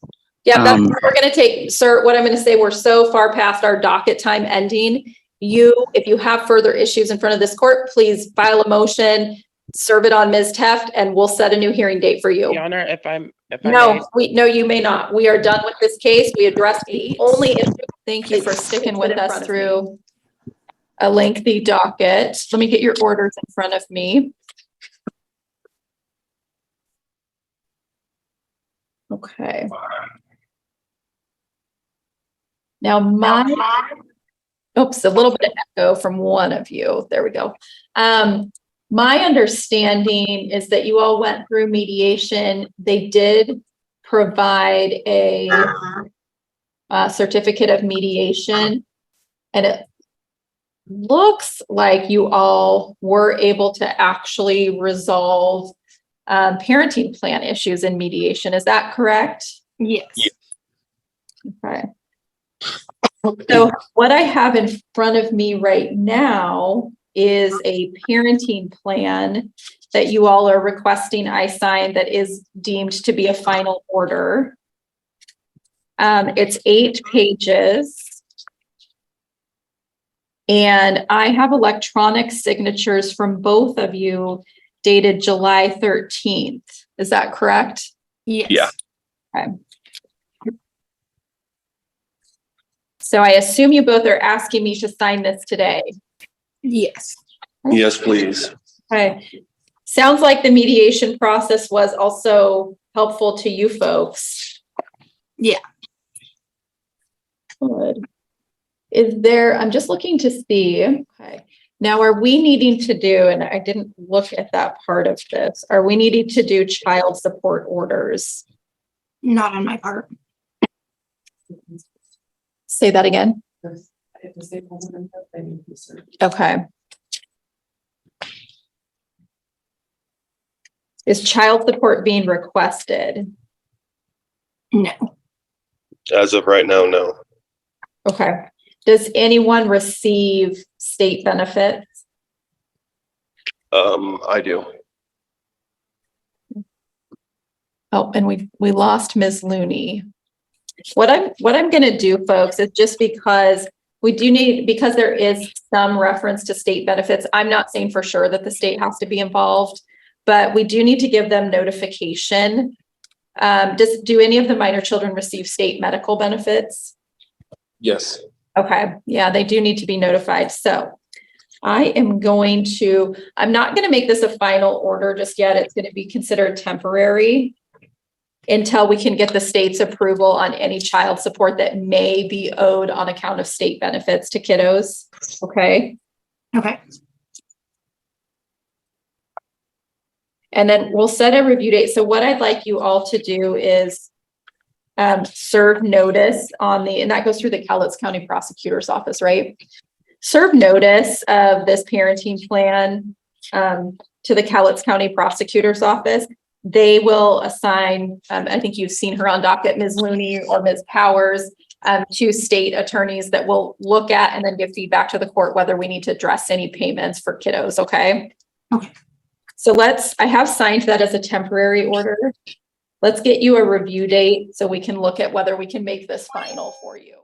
Speaker 1: Yeah, that's what we're going to take, sir. What I'm going to say, we're so far past our docket time ending. If you have further issues in front of this court, please file a motion, serve it on Ms. Teft, and we'll set a new hearing date for you.
Speaker 17: Your Honor, if I
Speaker 1: No, you may not. We are done with this case. We addressed the only issue. Thank you for sticking with us through a lengthy docket. Let me get your orders in front of me. Okay. Now oops, a little bit of echo from one of you. There we go. My understanding is that you all went through mediation. They did provide a certificate of mediation, and it looks like you all were able to actually resolve parenting plan issues in mediation. Is that correct?
Speaker 8: Yes.
Speaker 1: Okay. So what I have in front of me right now is a parenting plan that you all are requesting I sign that is deemed to be a final order. It's 8 pages. And I have electronic signatures from both of you dated July 13th. Is that correct?
Speaker 8: Yes.
Speaker 12: Yeah.
Speaker 1: Okay. So I assume you both are asking me to sign this today.
Speaker 8: Yes.
Speaker 12: Yes, please.
Speaker 1: Okay. Sounds like the mediation process was also helpful to you folks.
Speaker 8: Yeah.
Speaker 1: Good. I'm just looking to see. Okay. Now, are we needing to do, and I didn't look at that part of this, are we needing to do child support orders?
Speaker 8: Not on my part.
Speaker 1: Say that again. Okay. Is child support being requested?
Speaker 8: No.
Speaker 12: As of right now, no.
Speaker 1: Okay. Does anyone receive state benefits?
Speaker 12: I do.
Speaker 1: Oh, and we lost Ms. Looney. What I'm going to do, folks, is just because because there is some reference to state benefits, I'm not saying for sure that the state has to be involved, but we do need to give them notification. Do any of the minor children receive state medical benefits?
Speaker 12: Yes.
Speaker 1: Okay. Yeah, they do need to be notified. So I'm not going to make this a final order just yet. It's going to be considered temporary until we can get the state's approval on any child support that may be owed on account of state benefits to kiddos. Okay.
Speaker 8: Okay.
Speaker 1: And then we'll set a review date. So what I'd like you all to do is serve notice and that goes through the Cowlitz County Prosecutor's Office, right? Serve notice of this parenting plan to the Cowlitz County Prosecutor's Office. they will assign, I think you've seen her on docket, Ms. Looney or Ms. Powers, to state attorneys that will look at and then give feedback to the court whether we need to address any payments for kiddos, okay?
Speaker 13: Okay.
Speaker 1: So I have signed that as a temporary order. Let's get you a review date so we can look at whether we can make this final for you.